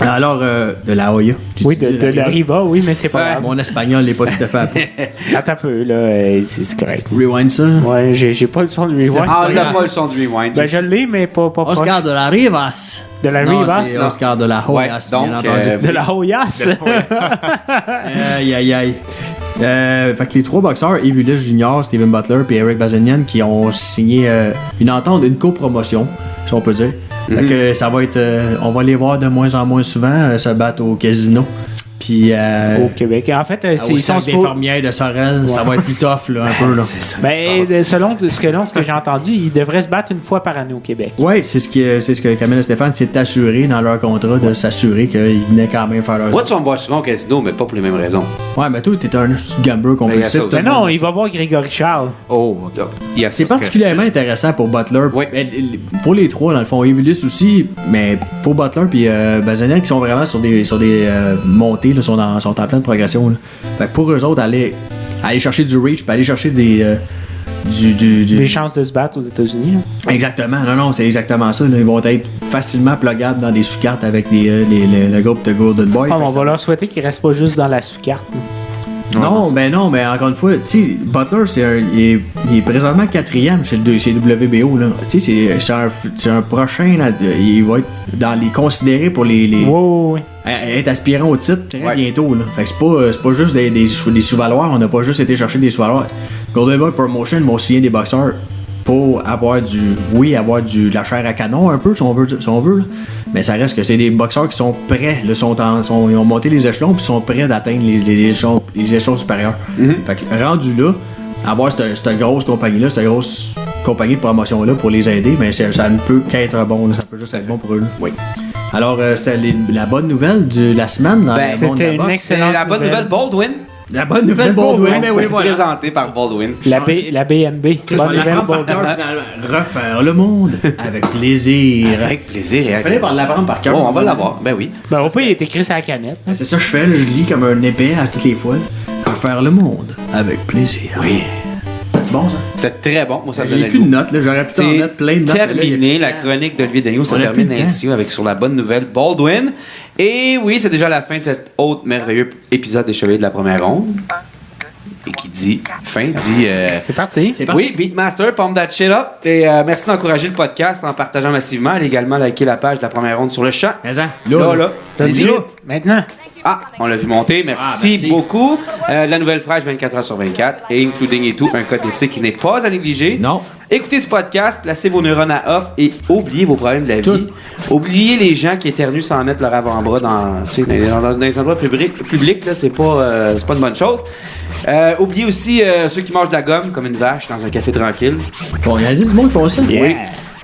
S4: alors, de la Hoya.
S5: Oui, de la Riva, oui, mais c'est pas grave.
S4: Mon espagnol n'est pas tout à fait appris.
S5: Attends un peu, là, c'est correct.
S4: Rewind ça.
S5: Ouais, j'ai pas le son de rewind.
S3: Ah, on n'a pas le son de rewind.
S5: Je l'ai, mais pas
S4: Oscar de la Rivas.
S5: De la Rivas?
S4: C'est Oscar de la Hoyas,
S3: donc,
S4: bien entendu.
S5: De la Hoyas?
S4: Aïe. Fait que les trois boxeurs, Yves Ulysse Jr., Steven Butler et Eric Bazanian, qui ont signé une entente, une copromotion, si on peut dire. Fait que ça va être. On va les voir de moins en moins souvent se battre au casino. Puis.
S5: Au Québec. En fait,
S4: ils sont des fermières de Sorel, ça va être plus tough, là, un peu. Là.
S5: C'est ça. Selon ce que j'ai entendu, ils devraient se battre une fois par année au Québec.
S4: Oui, c'est ce que Camille et Stéphane s'est assuré dans leur contrat de s'assurer qu'ils venaient quand même faire leur.
S3: Moi, tu vas me voir souvent au casino, mais pas pour les mêmes raisons.
S4: Ouais, mais toi, t'es un gambler compulsif.
S5: Mais non, il va voir Grégory Charles.
S3: Oh,
S4: c'est particulièrement intéressant pour Butler.
S3: Oui.
S4: Pour les trois, dans le fond, Yves Ulysse aussi, mais pour Butler puis Bazanian qui sont vraiment sur des montées, là, sont en pleine progression. Là. Fait que pour eux autres, aller chercher du reach, puis aller chercher des
S5: chances de se battre aux États-Unis. Là.
S4: Exactement. Non, c'est exactement ça. Là. Ils vont être facilement pluggables dans des sous-cartes avec le groupe de Golden Boy.
S5: On va leur souhaiter qu'ils restent pas juste dans la sous-carte.
S4: Non, mais encore une fois, tu sais, Butler, il est présentement 4e chez WBO. Là. Tu sais, c'est un prochain. Là, il va être dans les considérés pour les être aspirant au titre très bientôt. Là. Fait que c'est pas juste des sous-valoirs. On n'a pas juste été chercher des sous-valoirs. Golden Boy Promotion vont signer des boxeurs pour avoir de la chair à canon un peu, si on veut là. Mais ça reste que c'est des boxeurs qui sont prêts, là, ils ont monté les échelons puis sont prêts d'atteindre les échelons supérieurs. Fait que rendu là, avoir cette grosse compagnie-là, cette grosse compagnie de promotion-là pour les aider, mais ça ne peut qu'être bon, là, ça peut juste être bon pour eux. Là.
S3: Oui.
S4: Alors, c'était la bonne nouvelle de la semaine.
S5: C'était une excellente
S3: la bonne nouvelle Baldwin.
S4: La bonne nouvelle Baldwin, mais oui, voilà.
S3: Présentée par Baldwin.
S5: La BNB.
S4: Bonne nouvelle Baldwin. Refaire le monde avec plaisir.
S3: Avec plaisir.
S4: Il fallait l'apprendre par cœur.
S3: Bon, on va l'avoir. Ben oui.
S5: Au pire, il est écrit sur la canette.
S4: C'est ça que je fais. Je lis comme un épée à toutes les fois. Refaire le monde avec plaisir.
S3: Oui.
S4: C'est bon, ça?
S3: C'est très bon. Moi, ça me donne
S4: J'ai plus de notes. Là. J'aurais pu en mettre plein de notes.
S3: Terminé. La chronique d'Olivier Daigneault se termine ainsi sur la bonne nouvelle Baldwin. Et oui, c'est déjà la fin de cet autre merveilleux épisode des Chevaliers de la première ronde. Et qui dit fin, dit...
S5: C'est parti.
S3: Oui, Beatmaster, pump that shit up. Et merci d'encourager le podcast en partageant massivement. Allez également liker la page de la première ronde sur le champ. Là. Allez-y.
S5: Maintenant.
S3: Ah, on l'a vu monter. Merci beaucoup. La nouvelle fraîche 24 heures sur 24, et including et tout, un code d'éthique qui n'est pas à négliger.
S4: Non.
S3: Écoutez ce podcast, placez vos neurones à off et oubliez vos problèmes de la vie. Oubliez les gens qui éternuent sans mettre leur avant-bras dans les endroits publics. Là, c'est pas une bonne chose. Oubliez aussi ceux qui mangent de la gomme comme une vache dans un café tranquille.
S4: Bon, il y a du monde qui font ça.
S3: Yeah. Oui.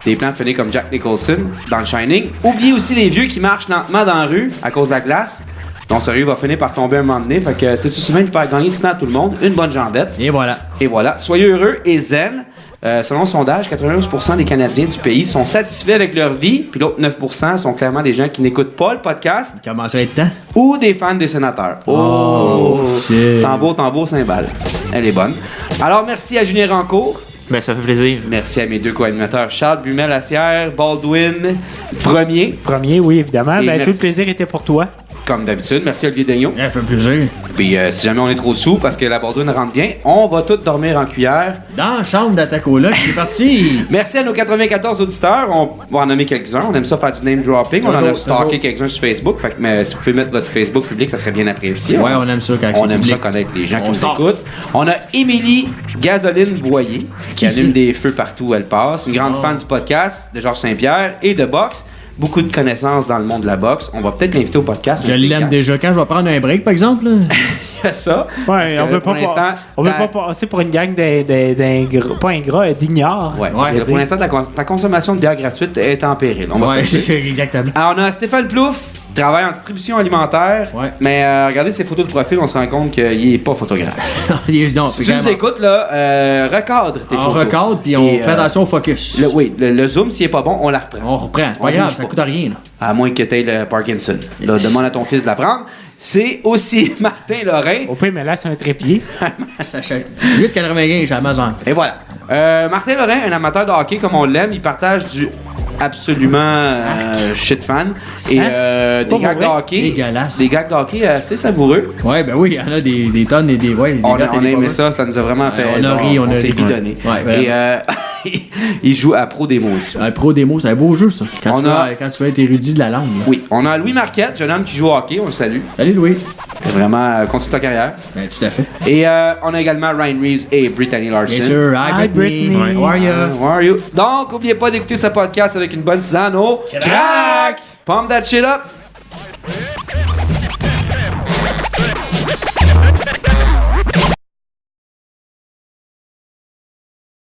S3: Des plans finis comme Jack Nicholson dans le Shining. Oubliez aussi les vieux qui marchent lentement dans la rue à cause de la glace. Ton sérieux va finir par tomber un moment donné. Fait que tout souvent de faire gagner du temps à tout le monde. Une bonne jambette.
S4: Et voilà.
S3: Soyez heureux et zen. Selon le sondage, 91% des Canadiens du pays sont satisfaits avec leur vie, puis l'autre 9% sont clairement des gens qui n'écoutent pas le podcast.
S4: Comment ça va être temps?
S3: Ou des fans des sénateurs.
S4: Shit.
S3: Tambour, cymbale. Elle est bonne. Alors, merci à Julien Rancourt.
S6: Ben, ça fait plaisir.
S3: Merci à mes deux co-animateurs, Charles Bumel-Lassière, Baldwin, Premier,
S5: oui, évidemment.
S3: Et
S5: tout le plaisir était pour toi.
S3: Comme d'habitude. Merci Olivier Daigneault.
S4: Ça fait plaisir.
S3: Puis si jamais on est trop sous parce que la Baldwin rentre bien, on va tous dormir en cuillère.
S4: Dans la chambre d'Atacola, c'est parti.
S3: Merci à nos 94 auditeurs. On va en nommer quelques-uns. On aime ça faire du name dropping. On en a stalké quelques-uns sur Facebook. Fait que si vous pouvez mettre votre Facebook public, ça serait bien apprécié.
S4: Ouais, on aime ça quand
S3: on aime ça connaître les gens qui nous écoutent. On a Émilie Gasoline Boyer qui allume des feux partout où elle passe. Une grande fan du podcast de Georges Saint-Pierre et de boxe. beaucoup de connaissances dans le monde de la boxe. On va peut-être l'inviter au podcast.
S4: Je l'aime déjà. Quand je vais prendre un break, par exemple, là.
S3: Il y a ça.
S5: Ouais, on veut
S3: pour l'instant,
S5: veut pas passer pour une gang d'ingrats, pas ingrats, d'ignares.
S3: Ouais, parce que pour l'instant, ta consommation de bière gratuite est en péril. On va
S4: Ouais,
S3: se le dire.
S4: exactement.
S3: Alors, on a Stéphane Plouffe, qui travaille en distribution alimentaire.
S4: Ouais.
S3: Mais regardez ses photos de profil, on se rend compte qu'il est pas photographe.
S4: Non,
S3: Si tu nous écoutes, là, recadre tes
S4: on
S3: photos.
S4: recorde, puis on
S3: Et,
S4: fait attention au focus.
S3: le zoom, s'il est pas bon, on la reprend.
S4: On reprend. C'est
S3: On
S4: pas grave,
S3: bouge
S4: ça
S3: pas.
S4: coûte rien, là.
S3: À moins que tu aies le Parkinson. Là, demande à ton fils de la prendre. C'est aussi Martin Lorrain.
S5: Au pire, mais là, c'est un trépied.
S4: Ça achète 8,95 chez Amazon.
S3: Et voilà. Martin Lorrain, un amateur de hockey comme on l'aime, il partage du absolument shit fan. Et des gags de hockey.
S4: Dégueulasse.
S3: Des gags de hockey assez savoureux.
S4: Ouais, ben oui, il y en a des tonnes et des. Ouais,
S3: On a aimé ça nous a vraiment fait.
S4: on a ri, on a
S3: s'est
S4: ri.
S3: bidonné.
S4: Ouais, vraiment.
S3: Et il joue à Pro Démo ici.
S4: Un pro démo, c'est un beau jeu, ça. Quand,
S3: On
S4: tu,
S3: a-
S4: quand tu veux être érudit de la langue. Là.
S3: Oui, on a Louis Marquette, jeune homme qui joue au hockey, on le salue.
S4: Salut, Louis.
S3: C'est vraiment continue ta carrière.
S4: Ben, tout à fait.
S3: Et on a également Ryan Reeves et Brittany Larson.
S4: Bien sûr. Hi, Brittany.
S5: Brittany.
S4: How are you?
S3: How are you? Donc, n'oubliez pas d'écouter ce podcast avec une bonne tisane au crack! Pump that shit up!